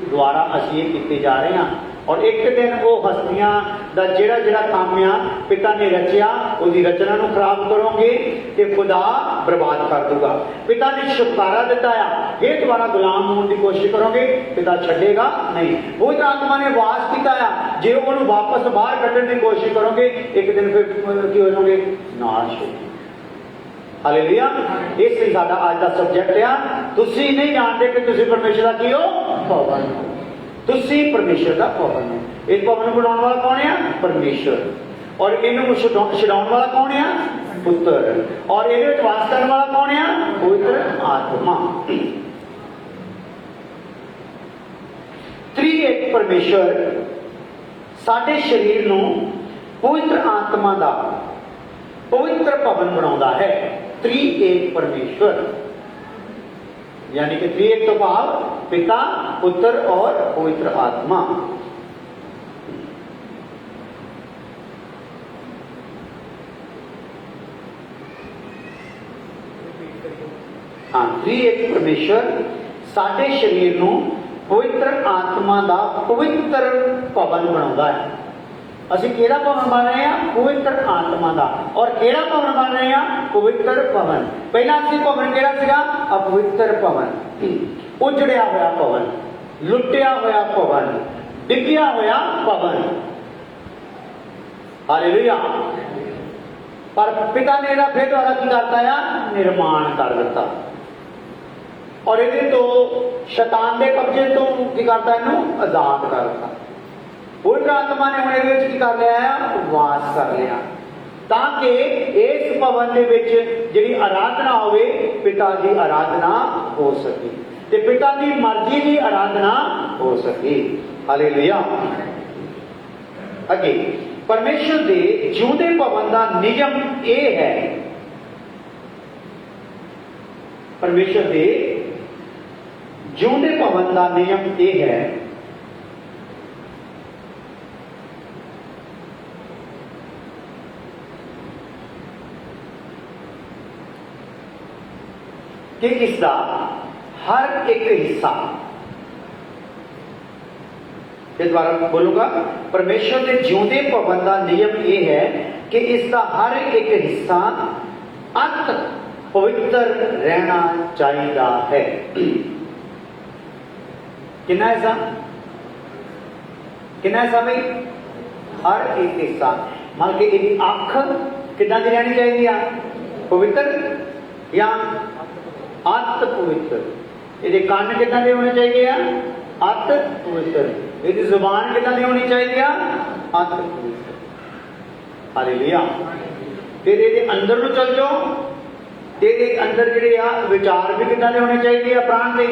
द्वारा असीं ये कीते जा रहे हैं और एक दिन वो हस्तियां दा जिहड़ा जिहड़ा काम आ पिता ने रचिया उसकी रचना नूं खराब करोगे तो खुदा बर्बाद कर दूगा। पिता ने छुटकारा दिता है, फिर दोबारा गुलाम होने की कोशिश करोगे, पिता छड्डेगा नहीं। पवित्र आत्मा ने वास किया है, जे उन्होंने वापस बाहर कड्ढण की कोशिश करोगे एक दिन फिर की हो जाओगे, नाश हो। हालेलुया। इसलिए साडा अज का सब्जेक्ट आ, तुसी नहीं जानते कि तुसी परमेश्वर का की हो भवन हो, तुसी परमेश्वर का भवन हो। इस भवन को बनाने वाला कौन है? परमेश्वर। और इन्हू छुड़ाने वाला कौन है? पुत्र। और इहदे विच वास करने वाला कौन है? पवित्र आत्मा। त्रिएक परमेश्वर साडे शरीर नूं पवित्र आत्मा दा पवित्र भवन बनाउंदा है। त्रिएक परमेश्वर यानी कि त्रिएक तो भाव पिता पुत्र और पवित्र आत्मा। हाँ, त्रिएक परमेश्वर साडे शरीर नूं पवित्र आत्मा दा पवित्र भवन बनाउंदा है। ਅਸੀਂ ਕਿਹੜਾ ਭਵਨ ਬਣ ਰਹੇ ਹਾਂ? ਪਵਿੱਤਰ ਆਤਮਾ ਦਾ। ਔਰ ਕਿਹੜਾ ਭਵਨ ਬਣ ਰਹੇ ਹਾਂ? ਪਵਿੱਤਰ ਭਵਨ। ਪਹਿਲਾਂ ਅਸੀਂ ਭਵਨ ਕਿਹੜਾ ਸੀਗਾ? ਅਪਵਿੱਤਰ ਭਵਨ, ਉਜੜਿਆ ਹੋਇਆ ਭਵਨ, ਲੁੱਟਿਆ ਹੋਇਆ ਭਵਨ, ਡਿੱਗਿਆ ਹੋਇਆ ਭਵਨ। ਹਾਲੇਲੂਇਆ। ਪਰ ਪਿਤਾ ਨੇ ਇਹਦਾ ਫਿਰ ਦੁਆਰਾ ਕੀ ਕਰਤਾ ਆ? ਨਿਰਮਾਣ ਕਰ ਦਿੱਤਾ। ਔਰ ਇਹਦੇ ਤੋਂ ਸ਼ੈਤਾਨ ਦੇ ਕਬਜ਼ੇ ਤੋਂ ਕੀ ਕਰਤਾ? ਇਹਨੂੰ ਆਜ਼ਾਦ ਕਰ ਦਿੱਤਾ। पवित्र आत्मा ने हुण इहदे विच की कर लिया है? वास कर लिया, ताकि इस भवन दे विच जिहड़ी आराधना होवे पिता की आराधना हो सके ते पिता की मर्जी की आराधना हो सके। हालेलुया। अगे परमेश्वर दे जिउंदे भवन का नियम यह है, परमेश्वर दे जिउंदे भवन का नियम यह है कि इसका हर एक हिस्सा, के द्वारा बोलूंगा, परमेश्वर के जिउंदे भवन का नियम यह है कि इसका हर एक हिस्सा अत पवित्र रहना चाहिए है। कितना हिस्सा? कितना हिस्सा भाई? हर एक हिस्सा। मान के एक अख कितना की रहनी चाहिए? पवित्र या अत पवित्र। ये कान कितना के होने चाहिए? अत पवित्र। ये जुबान कितना की होनी चाहिए? अत पवित्र। हालेलुया। फिर ये अंदर को चल जाओ, ये अंदर जिहड़े आ विचार भी कितना के होने चाहिए? प्राण के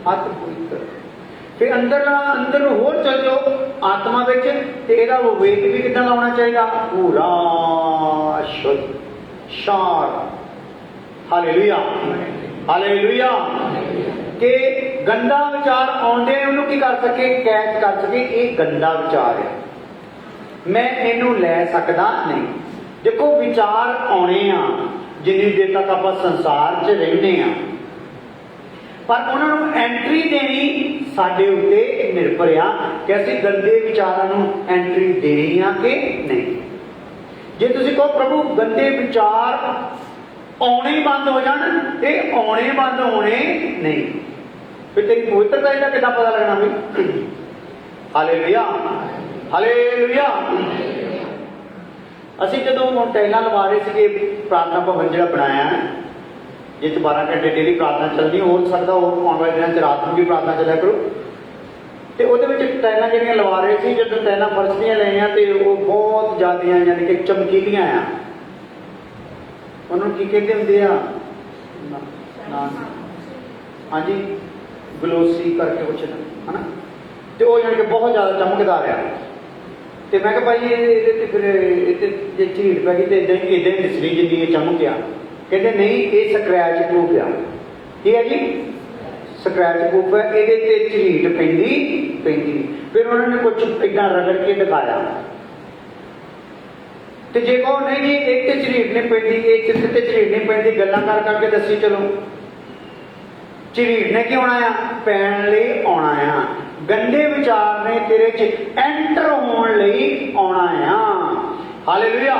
अत पवित्र। फिर अंदर होर चल जाओ आत्मा विच, ते इहदा विवेक भी कितना होना चाहिए? पूरा शुद्ध शांत। हालेलुया। हालेलुया। कि गंदा विचार आउंदे उन्होंने की कर सके? कैद कर सके। ये गंदा विचार है, मैं इनू लै सकदा नहीं। देखो विचार आने आ जिन्नी देर तक आप संसार च रहने आ, पर उन्होंने एंट्री देनी साडे उत्ते निर्भर आ कि असीं गंदे विचारां नूं एंट्री देनी आ कि नहीं। जे तुसीं कहो प्रभु गंदे विचार आने ही बंद हो जान, ते आने बंद होने नहीं, फिर तेरी पवित्रता का कितना पता लगना भी? हालेलुया। हालेलुया। असीं जदों टाइलां लवा रहे थे प्रार्थना भवन जिहड़ा बनाया है, जिस 12 घंटे डेली प्रार्थना चलती, हो सकता हो आने वाले दिनों रात में भी प्रार्थना चलिया करो, तो वो टाइलां ਜਿਹੜੀਆਂ ਲਵਾ ਰਹੇ ਸੀ, ਜਦੋਂ टाइलां फर्श ਦੀਆਂ ਲਈਆਂ ਤੇ ਉਹ ਬਹੁਤ ਜ਼ਿਆਦੀਆਂ ਯਾਨੀ ਕਿ ਚਮਕੀਲੀਆਂ ਆ। ਉਹਨੂੰ ਕੀ ਕਹਿੰਦੇ ਹੁੰਦੇ ਆ ਨਾ हाँ जी ਗਲੋਸੀ ਕਰਕੇ ਕੁਛ ਹੈ ਨਾ, ਤੇ ਉਹ ਯਾਨੀ ਕਿ ਬਹੁਤ ਜ਼ਿਆਦਾ ਚਮਕਦਾਰ ਆ। ਤੇ ਮੈਂ ਕਿਹਾ ਭਾਈ ਇਹਦੇ ਤੇ ਫਿਰ ਇਹ ਜੇ ਝੀੜ ਪੈ ਗਈ ਤੇ ਇਦਾਂ ਹੀ ਦਿਸਣੀ ਜਿੰਨੀ ਇਹ ਚਮਕਿਆ। ਕਹਿੰਦੇ ਨਹੀਂ, ਇਹ ਸਕ੍ਰੈਚ ਪ੍ਰੂਫ ਆ। ਕੀ ਹੈ ਜੀ? ਸਕ੍ਰੈਚ ਪ੍ਰੂਫ ਹੈ, ਇਹਦੇ ਤੇ ਝੀੜ ਪੈਂਦੀ। ਫਿਰ ਉਹਨਾਂ ਨੇ ਕੁਛ ਇਦਾਂ ਰਗੜ ਕੇ ਦਿਖਾਇਆ। ਤੇ ਜੇ ਕਹੋ ਨਹੀਂ ਜੀ ਇੱਕ ਤੇ ਝੀੜ ਨਹੀਂ ਪੈਂਦੀ, ਇਹ ਚਿੱਤ ਤੇ ਝੀੜ ਨਹੀਂ ਪੈਂਦੀ, ਗੱਲਾਂ ਕਰ ਕਰਕੇ ਦੱਸੀ ਚਲੋ। ਝੀੜ ਨੇ ਕੀ ਹੋਣਾ ਆ? ਪੈਣ ਲਈ ਆਉਣਾ ਆ। ਗੰਦੇ ਵਿਚਾਰ ਨੇ ਤੇਰੇ 'ਚ ਐਂਟਰ ਹੋਣ ਲਈ ਆਉਣਾ ਆ। ਹਾਲੇਲੂਇਆ।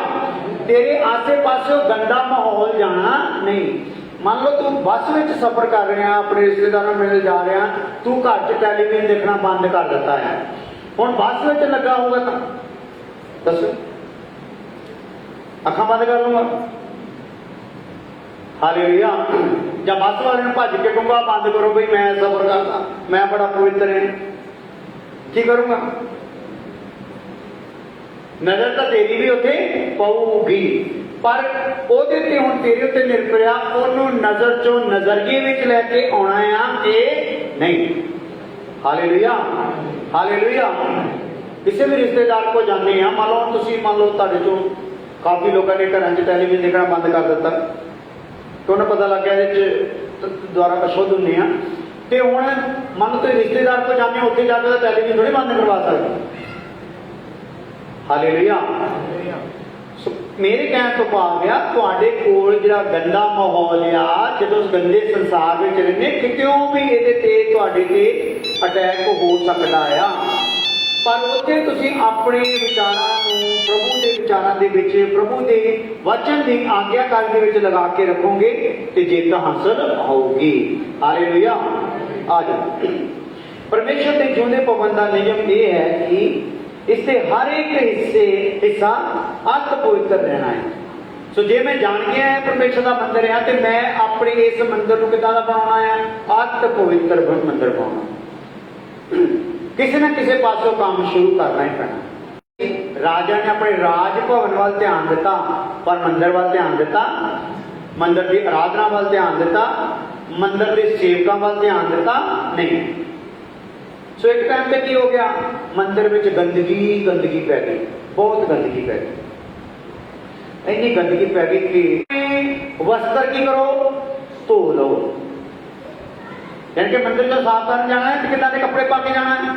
ਤੇਰੇ ਆਸੇ ਪਾਸੇ ਗੰਦਾ ਮਾਹੌਲ ਜਾਣਾ ਨਹੀਂ। ਮੰਨ ਲਓ ਤੂੰ ਬੱਸ ਵਿੱਚ ਸਫ਼ਰ ਕਰ ਰਿਹਾ, ਆਪਣੇ ਰਿਸ਼ਤੇਦਾਰਾਂ ਨੂੰ ਮਿਲਣ ਜਾ ਰਿਹਾ, ਤੂੰ ਘਰ 'ਚ ਟੈਲੀਵਿਜ਼ਨ ਦੇਖਣਾ ਬੰਦ ਕਰ ਦਿੱਤਾ ਹੈ। ਹੁਣ ਬੱਸ ਵਿੱਚ ਲੱਗਾ ਹੋਊਗਾ ਤਾਂ ਦੱਸੋ, ਅੱਖਾਂ ਬੰਦ ਕਰ ਲੂੰਗਾ। ਹਾਲੇਲੂਇਆ। ਜਾਂ ਬੱਸ ਵਾਲੇ ਨੂੰ ਭੱਜ ਕੇ ਕਹੂੰਗਾ ਬੰਦ ਕਰੋ ਬਈ ਮੈਂ ਸਫ਼ਰ ਕਰਦਾ, ਮੈਂ ਬੜਾ ਪਵਿੱਤਰ ਹਾਂ, ਕੀ ਕਰੂੰਗਾ? ਨਜ਼ਰ ਤਾਂ ਤੇਰੀ ਵੀ ਉੱਥੇ ਪਊਗੀ, ਪਰ ਉਹਦੇ ਤੇ ਹੁਣ ਤੇਰੇ ਉੱਤੇ ਨਿਰਭਰ ਆ ਉਹਨੂੰ ਨਜ਼ਰ ਚੋਂ ਨਜ਼ਰੀਏ ਵਿੱਚ ਲੈ ਕੇ ਆਉਣਾ ਆ ਇਹ ਨਹੀਂ। Hallelujah, hallelujah. ਕਿਸੇ ਵੀ ਰਿਸ਼ਤੇਦਾਰ ਕੋਲ ਜਾਂਦੇ ਆ, ਮੰਨ ਲਓ ਤੁਸੀਂ ਤੁਹਾਡੇ ਚੋਂ ਕਾਫੀ ਲੋਕਾਂ ਨੇ ਘਰਾਂ 'ਚ ਟੈਲੀਵਿਜ਼ਨ ਦੇਖਣਾ ਬੰਦ ਕਰ ਦਿੱਤਾ ਤੇ ਉਹਨੂੰ ਪਤਾ ਲੱਗ ਗਿਆ ਇਹਦੇ 'ਚ ਦੁਆਰਾ ਅਸ਼ੁੱਧ ਹੁੰਦੇ ਆ। ਤੇ ਹੁਣ ਮੰਨ ਲਓ ਤੁਸੀਂ ਰਿਸ਼ਤੇਦਾਰ ਕੋਲ ਜਾਂਦੇ ਹੋ, ਉੱਥੇ ਜਾ ਕੇ ਟੈਲੀਵਿਜ਼ਨ ਥੋੜੀ ਬੰਦ ਕਰਵਾ ਸਕਦੇ। ਹਾਲੇਲੂਇਆ। ਮੇਰੇ ਕਹਿਣ ਤੋਂ ਭਾਵ ਆ ਤੁਹਾਡੇ ਕੋਲ ਜਿਹੜਾ ਗੰਦਾ ਮਾਹੌਲ ਆ, ਜਦੋਂ ਉਸ ਗੰਦੇ ਸੰਸਾਰ ਵਿੱਚ ਰਹਿੰਦੇ, ਕਿਤਿਓਂ ਵੀ ਇਹਦੇ ਤੇ ਤੁਹਾਡੇ ਤੇ ਅਟੈਕ ਹੋ ਸਕਦਾ ਆ। ਪਰ ਉੱਥੇ ਤੁਸੀਂ ਆਪਣੇ ਵਿਚਾਰਾਂ ਨੂੰ ਪ੍ਰਭੂ ਦੇ ਵਿਚਾਰਾਂ ਦੇ ਵਿੱਚ, ਪ੍ਰਭੂ ਦੇ ਵਚਨ ਦੀ ਆਗਿਆਕਾਰੀ ਦੇ ਵਿੱਚ ਲਗਾ ਕੇ ਰੱਖੋਗੇ ਤੇ ਜਿੱਤ ਹਾਸਲ ਹੋਊਗੀ। ਹਾਲੇਲੂਇਆ। ਆ ਜਾਓ। ਪਰਮੇਸ਼ਰ ਦੇ ਜਿਉਂਦੇ ਭਵਨ ਦਾ ਨਿਯਮ ਇਹ ਹੈ ਕਿ ਇਸ ਦੇ ਹਰ ਇੱਕ ਹਿੱਸਾ ਅਤ ਪਵਿੱਤਰ ਰਹਿਣਾ ਹੈ। ਸੋ ਜੇ ਮੈਂ ਜਾਣ ਗਿਆ ਹੈ ਪਰਮੇਸ਼ਰ ਦਾ ਮੰਦਿਰ ਆ, ਤੇ ਮੈਂ ਆਪਣੇ ਇਸ ਮੰਦਿਰ ਨੂੰ ਕਿੱਦਾਂ ਦਾ ਬਣਾਉਣਾ ਹੈ? ਅਤ ਪਵਿੱਤਰ ਮੰਦਿਰ ਬਣਾਉਣਾ। ਕਿਸੇ ਨਾ ਕਿਸੇ ਪਾਸੋਂ ਕੰਮ ਸ਼ੁਰੂ ਕਰਨਾ ਹੀ ਪੈਣਾ। ਰਾਜਾ ਨੇ ਆਪਣੇ ਰਾਜ ਭਵਨ ਵੱਲ ਧਿਆਨ ਦਿੱਤਾ, ਪਰ ਮੰਦਿਰ ਵੱਲ ਧਿਆਨ ਦਿੱਤਾ, ਮੰਦਿਰ ਦੀ ਆਰਾਧਨਾ ਵੱਲ ਧਿਆਨ ਦਿੱਤਾ, ਮੰਦਿਰ ਦੇ ਸੇਵਕਾਂ ਵੱਲ ਧਿਆਨ ਦਿੱਤਾ ਨਹੀਂ। ਸੋ ਇੱਕ ਟਾਈਮ ਤੇ ਕੀ ਹੋ ਗਿਆ? ਮੰਦਿਰ ਵਿੱਚ ਗੰਦਗੀ ਪੈ ਗਈ, ਬਹੁਤ ਗੰਦਗੀ ਪੈ ਗਈ। ਇੰਨੀ ਗੰਦਗੀ ਪੈ ਗਈ ਕਿ ਵਸਤਰ ਕੀ ਕਰੋ? ਧੋ ਲਓ। ਯਾਨੀ ਕਿ ਮੰਦਿਰ ਤੋਂ ਸਾਫ਼ ਕਰਨ ਜਾਣਾ ਹੈ ਤੇ ਕਿੱਦਾਂ ਦੇ ਕੱਪੜੇ ਪਾ ਕੇ ਜਾਣਾ ਹੈ?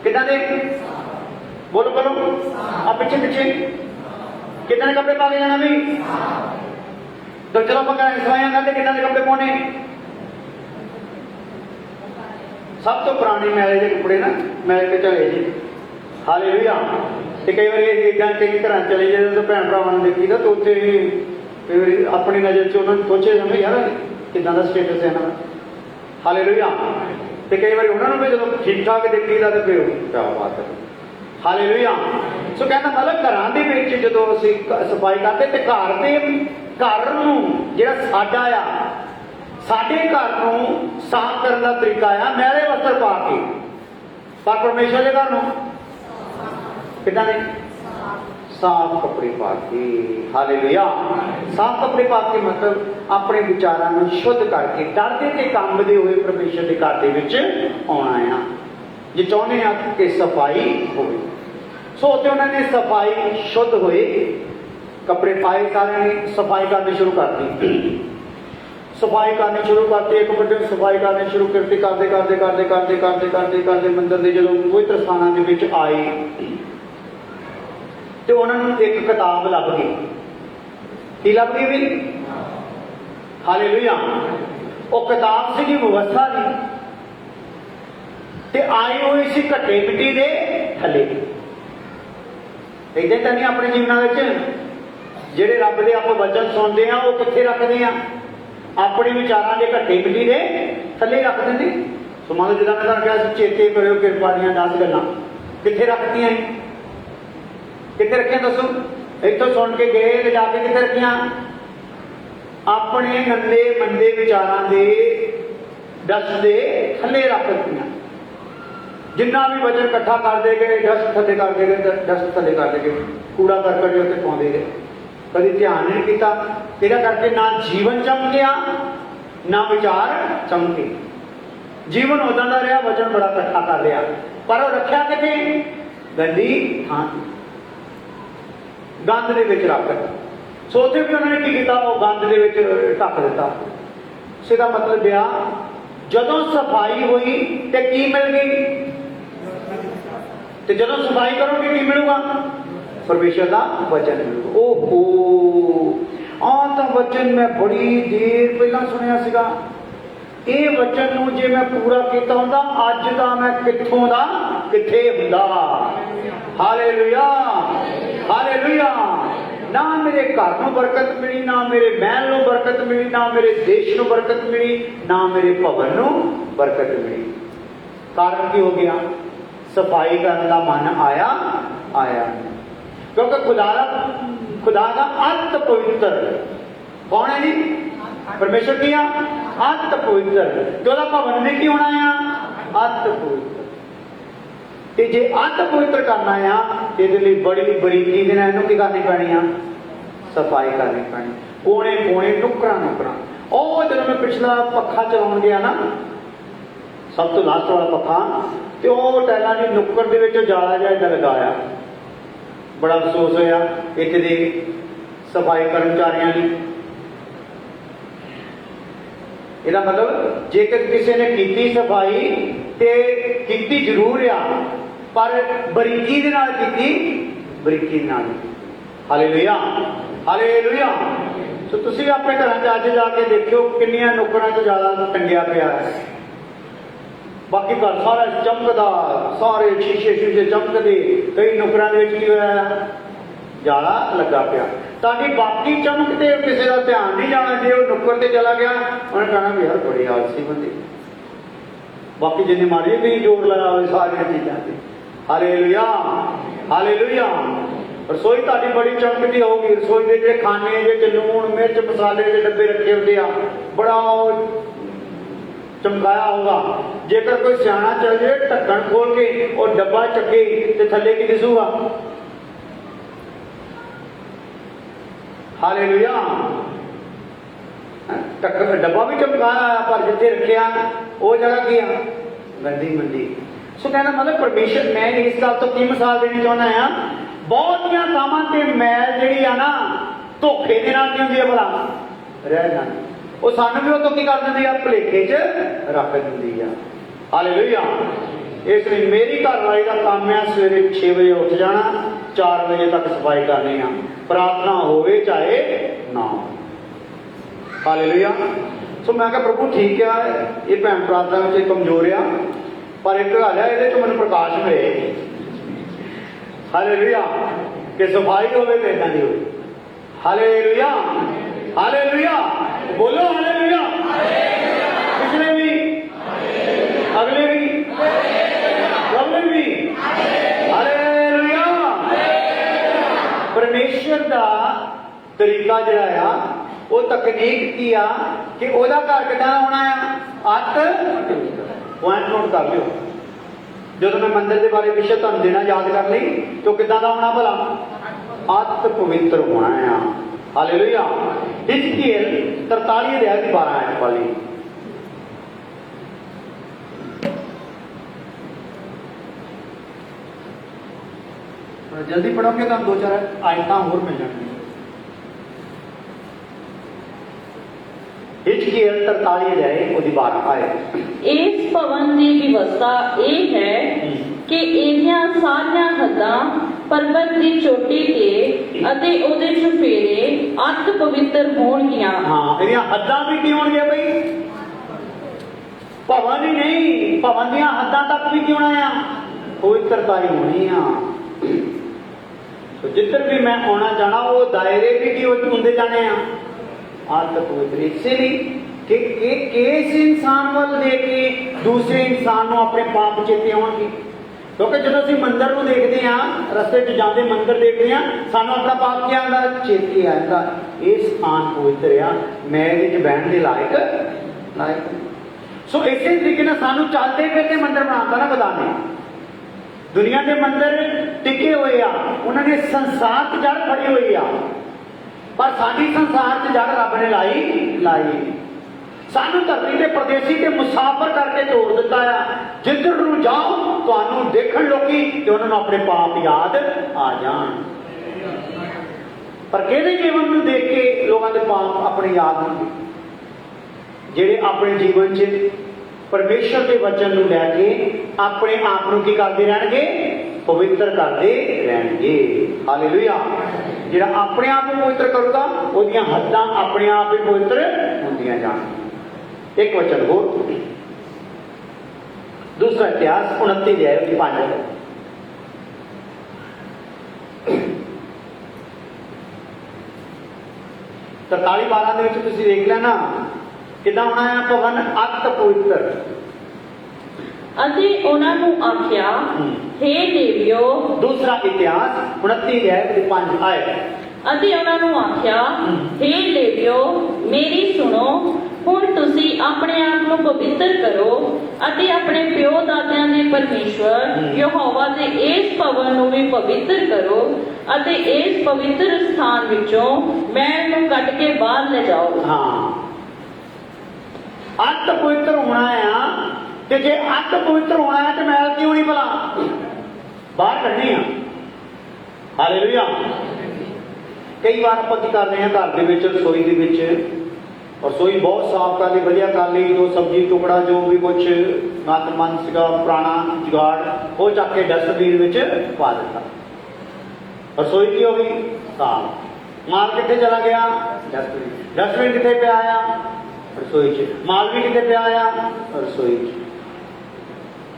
ਕਿੱਦਾਂ ਦੇ? ਬੋਲੋ ਆ ਪਿੱਛੇ ਕਿੱਦਾਂ ਦੇ ਕੱਪੜੇ ਪਾ ਕੇ ਜਾਣਾ ਵੀ? ਤਾਂ ਚਲੋ ਆਪਾਂ ਸਵਾਈਆਂ ਕਰਦੇ ਕਿੱਦਾਂ ਦੇ ਕੱਪੜੇ ਪਾਉਣੇ? ਸਭ ਤੋਂ ਪੁਰਾਣੇ ਮੈਲੇ ਦੇ ਕੱਪੜੇ ਨਾ ਮੈਲ ਕੇ ਚਲੇ ਜੀ। ਹਾਲੇਲੂਇਆ। ਤੇ ਕਈ ਵਾਰੀ ਇਦਾਂ ਕਈ ਘਰਾਂ ਚਲੇ ਜਾਂਦੇ ਤਾਂ ਭੈਣ ਭਰਾਵਾਂ ਨੂੰ ਦੇਖੀਦਾ ਤਾਂ ਉੱਥੇ ਕਈ ਵਾਰੀ ਆਪਣੀ ਨਜ਼ਰ 'ਚ ਉਹਨਾਂ ਨੂੰ ਸੋਚੇ ਜਾਂਦੇ ਯਾਰ ਕਿੱਦਾਂ ਦਾ ਸਟੇਟਸ ਹੈ ਇਹਨਾਂ ਦਾ। ਹਾਲੇਲੂਇਆ। ਤੇ ਕਈ ਵਾਰੀ ਉਹਨਾਂ ਨੂੰ ਵੀ ਜਦੋਂ ਠੀਕ ਠਾਕ ਦੇਖੀਦਾ ਤੇ ਫਿਰ ਕਿਆ ਬਾਤ ਹੈ। ਹਾਲੇਲੂਇਆ। ਸੋ ਕਹਿੰਦਾ ਮਤਲਬ ਘਰਾਂ ਦੇ ਵਿੱਚ ਜਦੋਂ ਅਸੀਂ ਸਫਾਈ ਕਰਦੇ ਤੇ ਘਰ ਨੂੰ ਜਿਹੜਾ ਸਾਡਾ ਆ, ਸਾਡੇ ਘਰ ਨੂੰ ਸਾਫ਼ ਕਰਨ ਦਾ ਤਰੀਕਾ ਆ ਮੈਲੇ ਵਸਤਰ ਪਾ ਕੇ। ਪਰ ਪਰਮੇਸ਼ਰ ਦੇ ਘਰ ਨੂੰ ਕਿੱਦਾਂ ਨੇ? ਸਾਫ਼ ਕੱਪੜੇ ਪਾ ਕੇ। ਹਾਲੇਲੂਇਆ। ਸਾਫ਼ ਕੱਪੜੇ ਪਾ ਕੇ ਮਤਲਬ ਆਪਣੇ ਵਿਚਾਰਾਂ ਨੂੰ ਸ਼ੁੱਧ ਕਰਕੇ ਡਰਦੇ ਤੇ ਕੰਬਦੇ ਹੋਏ ਪਰਮੇਸ਼ਰ ਦੇ ਘਰ ਦੇ ਵਿੱਚ ਆਉਣਾ ਆ, ਜੇ ਚਾਹੁੰਦੇ ਆ ਕਿ ਸਫਾਈ ਹੋਵੇ। ਸੋ ਉੱਥੇ ਉਹਨਾਂ ਨੇ ਸਫਾਈ ਸ਼ੁੱਧ ਹੋਏ ਕੱਪੜੇ ਪਾਏ, ਸਾਰਿਆਂ ਨੇ ਸਫਾਈ ਕਰਨੀ ਸ਼ੁਰੂ ਕਰਤੀ। ਸਫਾਈ ਕਰਨੀ ਸ਼ੁਰੂ ਕਰਤੀ, ਇੱਕ ਵੱਡੇ ਸਫਾਈ ਕਰਨੀ ਸ਼ੁਰੂ ਕਰਤੀ। ਕਰਦੇ ਮੰਦਿਰ ਦੇ ਜਦੋਂ ਪਵਿੱਤਰ ਸਥਾਨਾਂ ਦੇ ਵਿੱਚ ਆਏ ਤੇ ਉਹਨਾਂ ਨੂੰ ਇੱਕ ਕਿਤਾਬ ਲੱਭ ਗਈ। ਕੀ ਲੱਭ ਗਈ ਵੀ? ਹਾਲੇਲੂਇਆ। ਉਹ ਕਿਤਾਬ ਸੀਗੀ ਵਿਵਸਥਾ ਦੀ ਤੇ ਆਈ ਹੋਈ ਸੀ ਘੱਟੇ ਮਿੱਟੀ ਦੇ ਥੱਲੇ। ਇਦਾਂ ਤਾਂ ਨਹੀਂ ਆਪਣੇ ਜੀਵਨਾਂ ਵਿੱਚ ਜਿਹੜੇ ਰੱਬ ਦੇ ਆਪਾਂ ਵਚਨ ਸੁਣਦੇ ਆ ਉਹ ਕਿੱਥੇ ਰੱਖਦੇ ਆ? ਆਪਣੇ ਵਿਚਾਰਾਂ ਦੇ ਘੱਟੇ ਮਿੱਟੀ ਦੇ ਥੱਲੇ ਰੱਖ ਦਿੰਦੇ। ਸੋ ਮੰਨ ਲਓ ਜਿੱਦਾਂ ਮੈਂ ਤੁਹਾਨੂੰ ਕਿਹਾ ਚੇਤੇ ਕਰਿਓ ਕਿਰਪਾ ਦੀਆਂ 10 ਗੱਲਾਂ ਕਿੱਥੇ ਰੱਖਤੀਆਂ? ਕਿੱਥੇ ਰੱਖੀਆਂ ਦੱਸੋ? ਇੱਥੋਂ ਸੁਣ ਕੇ ਗਏ ਲਿਜਾ ਕੇ ਕਿੱਥੇ ਰੱਖੀਆਂ? ਆਪਣੇ ਗੰਦੇ ਮੰਦੇ ਵਿਚਾਰਾਂ ਦੇ ਡਸਟ ਦੇ ਥੱਲੇ ਰੱਖ ਦਿੱਤੀਆਂ। जिन्ना भी वजन इकट्ठा करते गए, डस्ट थले करते गए, डस्ट थले करते गए, कूड़ा करकट जो उत्ते पाते गए, कभी ध्यान नहीं किया। इहदा करके ना जीवन चमकिया ना विचार चमके। जीवन उदा का रहा, वजन बड़ा इकट्ठा कर लिया, पर वो रखा किते? गंदी थां, गंद दे विच रख। सो उत्थे भी उन्होंने की किया? वो गंद दे विच ढक दिता। इसदा मतलब आ जदों सफाई हुई तो की मिल गई? तो जदों सफाई करोगे की मिलूगा? परमेश्वर का वचन मिलूगा। ओहो, तो वचन मैं बड़ी देर पहला सुनिया सीगा। ये वचन नूं जे मैं पूरा किया हुंदा, अज दा मैं कित्थों दा कित्थे हुंदा। Hallelujah, hallelujah. ना मेरे घर को बरकत मिली, ना मेरे महल को बरकत मिली, ना मेरे देश को बरकत मिली, ना मेरे भवन को बरकत मिली। कारण की हो गया? सफाई करने का मन आया आया क्योंकि खुदा का अत पवित्र कौन है जी? परमेश्वर की अत पवित्र, तो भवन भी की होना है अत पवित्र। जे अत पवित्र करना है, ये बड़ी बरीकी की करनी पैनी आ? सफाई करनी पैनी, कोने कोने नुकरा नुकरा। और जब मैं पिछला पखा चला गया ना, सब तो लास्ट वाला पखा, तो वह टाइलों की नुक्कड़ के जाला जिहा लगाया। बड़ा अफसोस होया इत्थे दे सफाई कर्मचारियों की। इसका मतलब जेकर किसी ने की सफाई तो की जरूर आ, पर बरीकी दे नाल कीती, बरीकी नाल। Hallelujah, hallelujah. तो तुसीं भी अपने घरां च अज जाके देखियो किन्नियां नुक्करां च जाला टंगिया पिया है। बाकी घर सारा चमकदा, सारे शीशे शीशे चमकदे, कई नुक्करां दे विच की होया जाला लगा पिया। ताकि बाकी चमकते किसी का ध्यान नहीं जाना। जे वो नुक्कड़ ते चला गया, उन्हें कहना भी यार बड़ी आलसी बंदे। बाकी जिन्हें मारी भी जोर लगा हुए सारिया चीज़ों से। Hallelujah, hallelujah. रसोई ताड़ी बड़ी चमकती होगी। रसोई के जो खाने जो लूण मिर्च मसाले के डब्बे रखे होते हैं, बड़ा चमकाया होगा। जेकर कोई सियाना चल जाए, ढक्कन खोल के और डब्बा चके तो थले की दिसूगा? हालेलुया। डब्बा भी चमकाया, पर जिथे रखिया वो जगह की गंदी मंदी। सो कहना मतलब परमेश्वर, मैं इस गल तो की मिसाल देनी चाहना है, बहुतियां कामां ते मैल जिहड़ी आ ना, धोखे दे नाल की हुंदी है भला रह जांदी। वो सानू भी तो की कर दिंदी आ? भुलेखे च रख दिंदी आ। हालेलुया। इसलिए मेरी घरवाली का काम है सवेरे 6 बजे उठ जाना, 4 बजे तक सफाई करनी है, प्रार्थना होवे चाहे ना हो। हालेलुया। सो मैं कहा प्रभु ठीक है, ये भैन प्रार्थना में कमजोर आ, पर एक गल है ये तो मैंने प्रकाश मिले। हालेलुया। कि सफाई होवे तो इदां दी होवे। Hallelujah, hallelujah. बोलो हालेलुया। पिछले भी, अगले भी, अगले भी। हालेलुया। परमेश्वर का तरीका जिहड़ा आ, वो तकनीक की आ कि ओहदा घर किदां होना है? अत पॉइंट नोट कर लियो। जो मैं मंदिर के बारे विषय तुहानूं देना याद कर ली, तो किदां दा होना भला? अत पवित्र होना है। हालेलुया। हिजकिय्याह 43 अध्याय की 12 आयत वाली। जल्दी पढ़ोगे तो हम 2-4 आयत होर मिल जाएंगी। हिजकिय्याह 43 अध्याय ਉਹਦੀ 12 आयत। इस भवन की व्यवस्था यह है कि इहदियां सारियां हद्दां पर्वत की चोटी ते अते ਉਹਦੇ चुफेरे अत पवित्र होणगियां। हाँ, ਇਹਦੀਆਂ हद्दां भी की होणगियां बई? भवन ही नहीं, भवन ਦੀਆਂ हद्दां तक भी की होना है? पवित्रता ही होनी आ। तो जिधर भी मैं आना जाना, वो दायरे भी की होंदे जाने आ अत पवित्र। इसलिए कि किस इंसान वाल देख के दूसरे इंसान को अपने पाप चेते आउणगे। क्योंकि जो असं मंदिर को देखते हैं, रस्ते च जाते मंदिर देखते हैं, सानू अपना पाप क्या आता? चेते आता ये स्थान पवित्र आ, मैं ये बहन के लायक लायक। सो इस तरीके सानू चलते फिरते मंदिर बनाता ना खुदा ने। दुनिया के मंदिर टिके हुए आ, उन्होंने संसार च जड़ फड़ी हुई आ, पर साडी संसार च जड़ रब ने लाई सानू धरती के परदेसी ते मुसाफर करके तोड़ दिता है। जिधर नूं जाओ तुहानू देखण लोकी ते उन्हां नूं अपने पाप याद आ जाण, पर किहदे जीवन नूं देख के लोगों के पाप अपने याद होंगे? जिहड़े अपने जीवन च परमेश्वर के वचन नूं लैके अपने आप नूं की करते रहणगे? पवित्र करते रहणगे। हालेलुया। जिहड़ा अपने आप को पवित्र करूगा उहदियां हद्दां अपने आप ही पवित्र होंदियां जाण। एक वचन होर, दूसरा इतिहास 29 अध्याय 5 43-12 ਦੇ ਵਿੱਚ ਤੁਸੀਂ ਦੇਖ ਲੈਣਾ ਕਿਦਾਂ ਹੋਣਾ ਹੈ ਭਵਨ ਅਤ ਪਵਿੱਤਰ। ਅਤੇ ਉਹਨਾਂ ਨੂੰ ਆਖਿਆ, ਹੇ ਦੇਵਿਓ। दूसरा इतिहास 29 अध्याय 5 आए। ਅਤੇ ਉਹਨਾਂ ਨੂੰ ਆਖਿਆ, ਹੇ ਲੇਵੀਓ ਮੇਰੀ ਸੁਣੋ, ਹੁਣ ਤੁਸੀਂ ਆਪਣੇ ਆਪ ਨੂੰ ਪਵਿੱਤਰ ਕਰੋ ਅਤੇ ਆਪਣੇ ਪਿਓ ਦਾਦਿਆਂ ਦੇ ਪਰਮੇਸ਼ਵਰ ਯਹੋਵਾ ਦੇ ਇਸ ਭਵਨ ਨੂੰ ਵੀ ਪਵਿੱਤਰ ਕਰੋ ਅਤੇ ਇਸ ਪਵਿੱਤਰ ਸਥਾਨ ਵਿੱਚੋਂ ਮੈਲ ਨੂੰ ਕੱਢ ਕੇ ਬਾਹਰ ਲੈ ਜਾਓ। हाँ, अत पवित्र होना है। ते जे अत पवित्र होना है तो मैल क्यों नहीं भला बाहर कढ़नी है? हालेलुया। कई बार आप की करते हैं घर के रसोई के रसोई बहुत साफ कर ली, वधिया कर ली, जो सब्जी टुकड़ा जो भी कुछ मतमन सीगा पुराना जुगाड़ वो चक के डस्टबिन में पा दिता। रसोई की हो गई साफ। माल कितने चला गया? डस्टबिन। डस्टबिन कितने पे आया? रसोई च। माल भी कितने पे आया? रसोई च।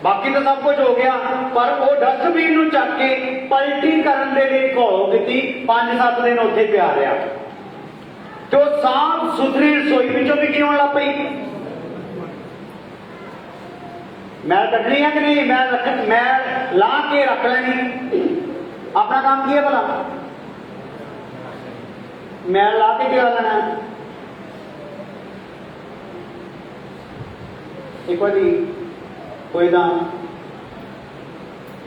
बाकी तो सब कुछ हो गया, पर वो डस्टबिन नूं चक के पलटी करन दे लई घोलो कीती, 5-7 दिन उत्थे पिया रहा। तो साफ सुथरी रसोई विचों भी की होण लग पई? मैल कढनी है कि नहीं? मैल ला के रख लेनी। अपना काम की है भला? मैल ला के क्या लेना? एक बार कोई ना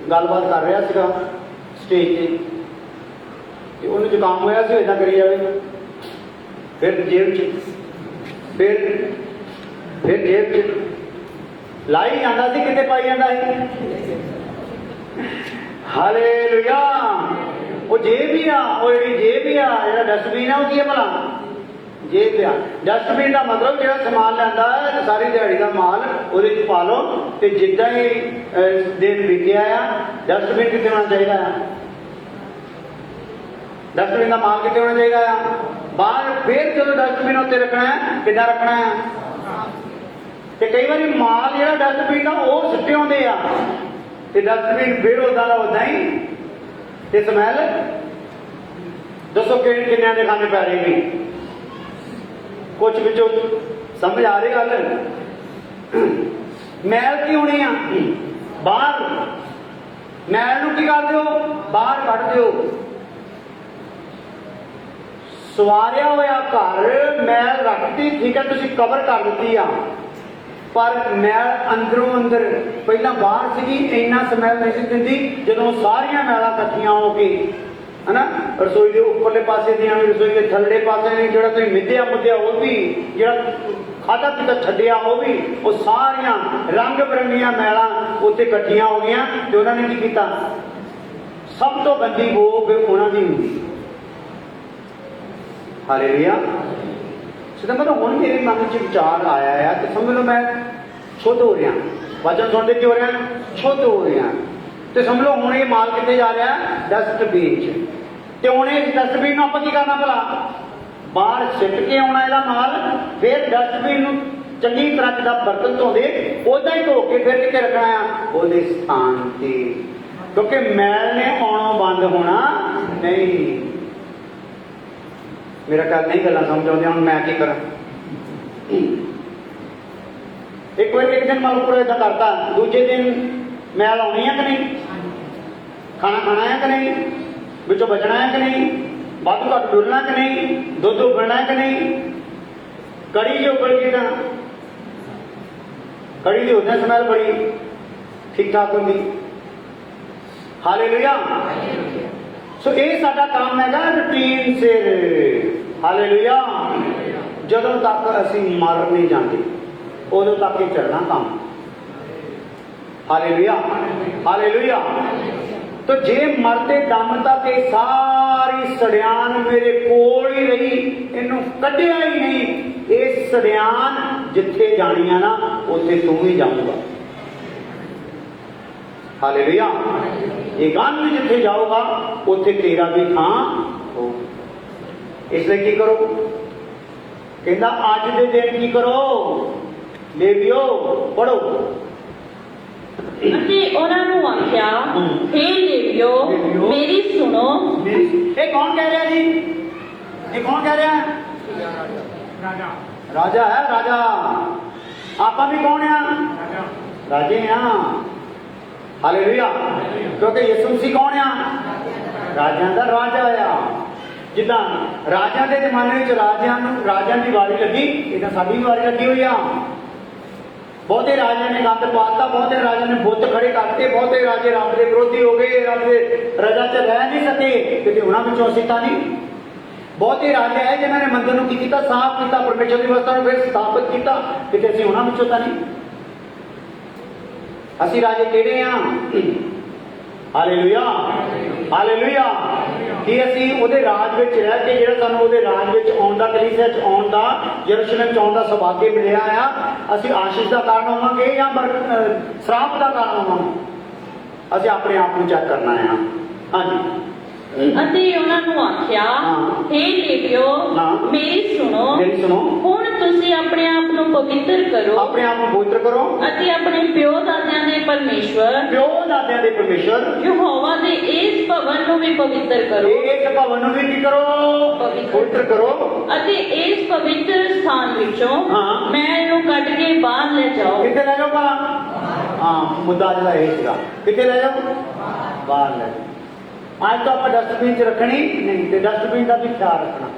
गलबात कर रहा सीगा स्टेज से, उन्हें जुकाम होया सी, इदा करी जाए, फिर जेब च, फिर जेब च लाई जाता सी, कितने पाई जाता है? हालेलुया। वो जेब ही आ, वो जी जेब ही आ, जो डस्टबिन है वो की है भला? जेब आ। डस्टबिन का मतलब जो समान लैंदा है सारी दिहाड़ी का माल वो पा लो, तो जिदा ही दिन बीतिया आ डस्टबिन कितने होना चाहिए? डस्टबिन का माल कितने होना चाहिए? बाहर। फिर जो डस्टबिन उत्ते रखना है कि रखना है? तो कई बार माल जो डस्टबिन का वो सुट्टे आते आ, तो डस्टबिन फिर उदा का उदा ही। तो स्मैल दसो किन्ने के खाने पै रही? कुछ बिचों समझ आ रही गल? मैल की होनी आ बाहर। मैल नूं की कर दो? बाहर कढ़ दो। सवारिया होया घर मैल रखती, ठीक है, तुसीं कवर कर दी आ, पर मैल अंदरों अंदर पहला बाहर सी, इन्ना स्मैल नहीं सी दिंदी। जदों सारिया मैलां इकट्ठियां हो के है ना, रसोई के उपरले पासे दियां भी, रसोई के थल्ले पासे भी, जो तुम मिद्या मुद्या वो भी, जो खाधा पीता छड्डिया वो भी, वो सारिया रंग बिरंगियां मैलां उत्ते इकट्ठियां हो गई। तो उन्होंने की किया? सब तो गंदी वो फिर उन्होंने हुई। हालेलुया। सीधा मतलब हुण मेरे मन च विचार आया है, तो समझ लो मैं शुद्ध हो रहा, वचन सुनते की हो रहा? शुद्ध हो रहा। तो समझ लो हुण ये माल कितने जा रहा है? डस्टबिन च। तो हुण इस डस्टबिन नूं आपां की करना भला? बाहर सिट के आना इसदा माल, फिर डस्टबिन नूं चंगी तरह जिदा बर्तन धोंदे उदा ही धो के फिर कितने रखना है? उहदे स्थान ते, क्योंकि मैल ने आउणों बंद होना नहीं। मेरा ख्याल नहीं गल्लां समझ आउंदियां, हुण मैं की करा? एक दिन मान लो इदा करता, दूजे दिन मैल आनी है कि नहीं? खाना खाना है कि नहीं? बिचों बचना है कि नहीं? वाधू घट डुलना कि नहीं? दुध उबलना है कि नहीं? कड़ी जो उबल गई, कड़ी की होती स्मैल बड़ी ठीक ठाक होंगी। ਹਾਲੇਲੂਇਆ। ਸੋ ਇਹ ਸਾਡਾ ਕੰਮ ਹੈਗਾ ਰੂਟੀਨ ਸਿਰ। ਹਾਲੇਲੂਇਆ। ਜਦੋਂ ਤੱਕ ਅਸੀਂ ਮਰ ਨਹੀਂ ਜਾਂਦੇ ਉਦੋਂ ਤੱਕ ਹੀ ਚੱਲਣਾ ਕੰਮ। ਹਾਲੇਲੂਇਆ। ਹਾਲੇਲੂਇਆ। तो जे मरते दम तक ये सारी सड़ियान मेरे कोल ही रही, इनू कढ़िया ही नहीं। ये सड़ियान जिथे जानी है ना उत्थे तू ही जाऊंगा। हालेलुया। ये गंध जिथे जाऊगा उत्थे तेरा भी थां हो। इसलिए की करो, कहता अज दे दिन की करो, लेवियो पढ़ो। ਅਤੇ ਉਹਨਾਂ ਨੂੰ ਆਖਿਆ, ਹੇ ਲੇਵੀਓ ਮੇਰੀ ਸੁਣੋ। ਇਹ ਕੌਣ ਕਹਿ ਰਿਹਾ ਜੀ? ਇਹ ਕੌਣ ਕਹਿ ਰਿਹਾ? ਰਾਜਾ। ਰਾਜਾ ਹੈ, ਰਾਜਾ। ਆਪਾਂ ਵੀ ਕੌਣ ਆ? ਰਾਜੇ ਆ। ਹਾਲੇਲੂਇਆ। ਕਿਉਂਕਿ ਯਿਸੂ ਮਸੀਹ ਕੌਣ ਆ? ਰਾਜਿਆਂ ਦਾ ਰਾਜਾ ਆ। ਜਿੱਦਾਂ ਰਾਜਿਆਂ ਦੇ ਜ਼ਮਾਨੇ ਵਿੱਚ ਰਾਜਿਆਂ ਦੀ ਵਾਰੀ ਲੱਗੀ, ਇਦਾਂ ਸਾਡੀ ਵੀ ਵਾਰੀ ਲੱਗੀ ਹੋਈ ਆ। बहुते राजे ने गंद पाता, बहुते राजे ने बुत खड़े करते, बहुते राजे रब के विरोधी हो गए, रब के रजा च रह नहीं सके, क्योंकि उन्होंने असीं तां नहीं। बहुते राजे है जिन्होंने मंदिर को की कीता, साफ किया, परमेश्वर की व्यवस्था को फिर स्थापित किया, क्योंकि असीं उन्होंने तां नहीं। असीं राजे किहड़े आ? हालेलुया। हालेलुया। कि असीं उहदे राज विच रह के जिहड़ा सानूं उहदे राज विच आउण दा, कलीसिया च आउण दा, यरूशलेम च आउण दा सुभाग्य मिलिया आ, असीं आशीष दा कारण होवांगे या श्राप दा कारण होवांगे? असीं अपने आप नूं चैक करना है। हाँ जी। ਅਤੇ ਉਹਨਾਂ ਨੂੰ ਆਖਿਆ, ਹੇ ਲੇਵੀਓ ਮੇਰੀ ਸੁਣੋ। ਹੁਣ ਤੁਸੀਂ ਆਪਣੇ ਆਪ ਨੂੰ ਪਵਿੱਤਰ ਕਰੋ, ਆਪਣੇ ਆਪ ਨੂੰ ਪਵਿੱਤਰ ਕਰੋ ਅਤੇ ਆਪਣੇ ਪਿਓ ਦਾਦਿਆਂ ਦੇ ਪਰਮੇਸ਼ਵਰ ਯਹੋਵਾ ਦੇ ਇਸ ਭਵਨ ਨੂੰ ਵੀ ਪਵਿੱਤਰ ਕਰੋ। ਇਸ ਭਵਨ ਨੂੰ ਵੀ ਕੀ ਕਰੋ? ਪਵਿੱਤਰ ਕਰੋ। ਅਤੇ ਇਸ ਪਵਿੱਤਰ ਸਥਾਨ ਵਿੱਚੋਂ ਮੈਲ ਨੂੰ ਕੱਢ ਕੇ ਬਾਹਰ ਲੈ ਜਾਓ। ਕਿੱਥੇ ਲੈ ਜਾਓ? ਹਾਂ, ਮੁੱਦਾ ਜਿਹੜਾ ਇਹ ਸੀਗਾ, ਕਿੱਥੇ ਲੈ ਜਾਓ? ਬਾਹਰ ਲੈ ਜਾਓ। आज तो आप डस्टबिन च रखनी नहीं, तो डस्टबिन का भी ख्याल रखना।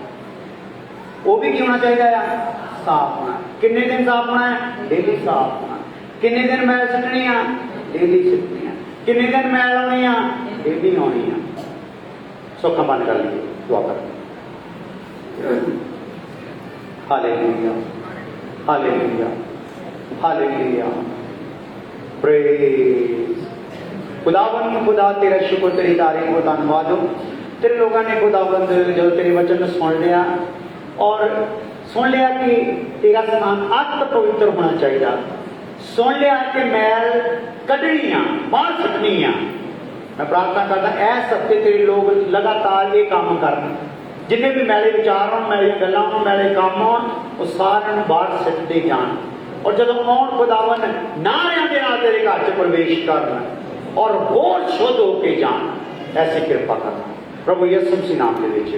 वो भी की होना चाहिए? साफ होना। किन्ने दिन साफ होना है? डेली साफ होना। किन्ने दिन मैल सुटनी है? डेली सुटनी है। किन्ने दिन मैल आनी है? डेली आनी है। सोखा बंद कर लीजिए, दुआ कर। हालेलुया। हालेलुया। हालेलुया। प्रेज खुदावंद। खुदा तेरा शुक्र, तेरी तारीफ और धन्यवाद हो। तेरे लोगों ने खुदावंद जो तेरे वचन सुन लिया और सुन लिया कि तेरा स्थान अत पवित्र होना चाहिए, सुन लिया कि मैल कढ़नी आ, बाहर सुटनी आ। मैं प्रार्थना करता इस हफ्ते तेरे लोग लगातार ये काम करन, जिन्हें भी मैले विचार हो, मैले गल्लां हो, मैले काम हो, वो सारे बाहर सुटते जान। और जब आउण खुदावन नारियां दे नाल तेरे घर च प्रवेश करना और होर शुद्ध होके जान, ऐसी कृपा करना प्रभु यीशु मसीह नाम के विच।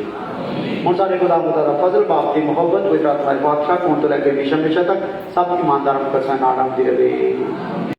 हुण साडे खुदा खुदा दा फजल, बाप की मोहब्बत, पवित्र आत्मा दी बख्शिश होण तो लैके हमेशा तक सब ईमानदारां नूं कसम नाल नाम दी रहे।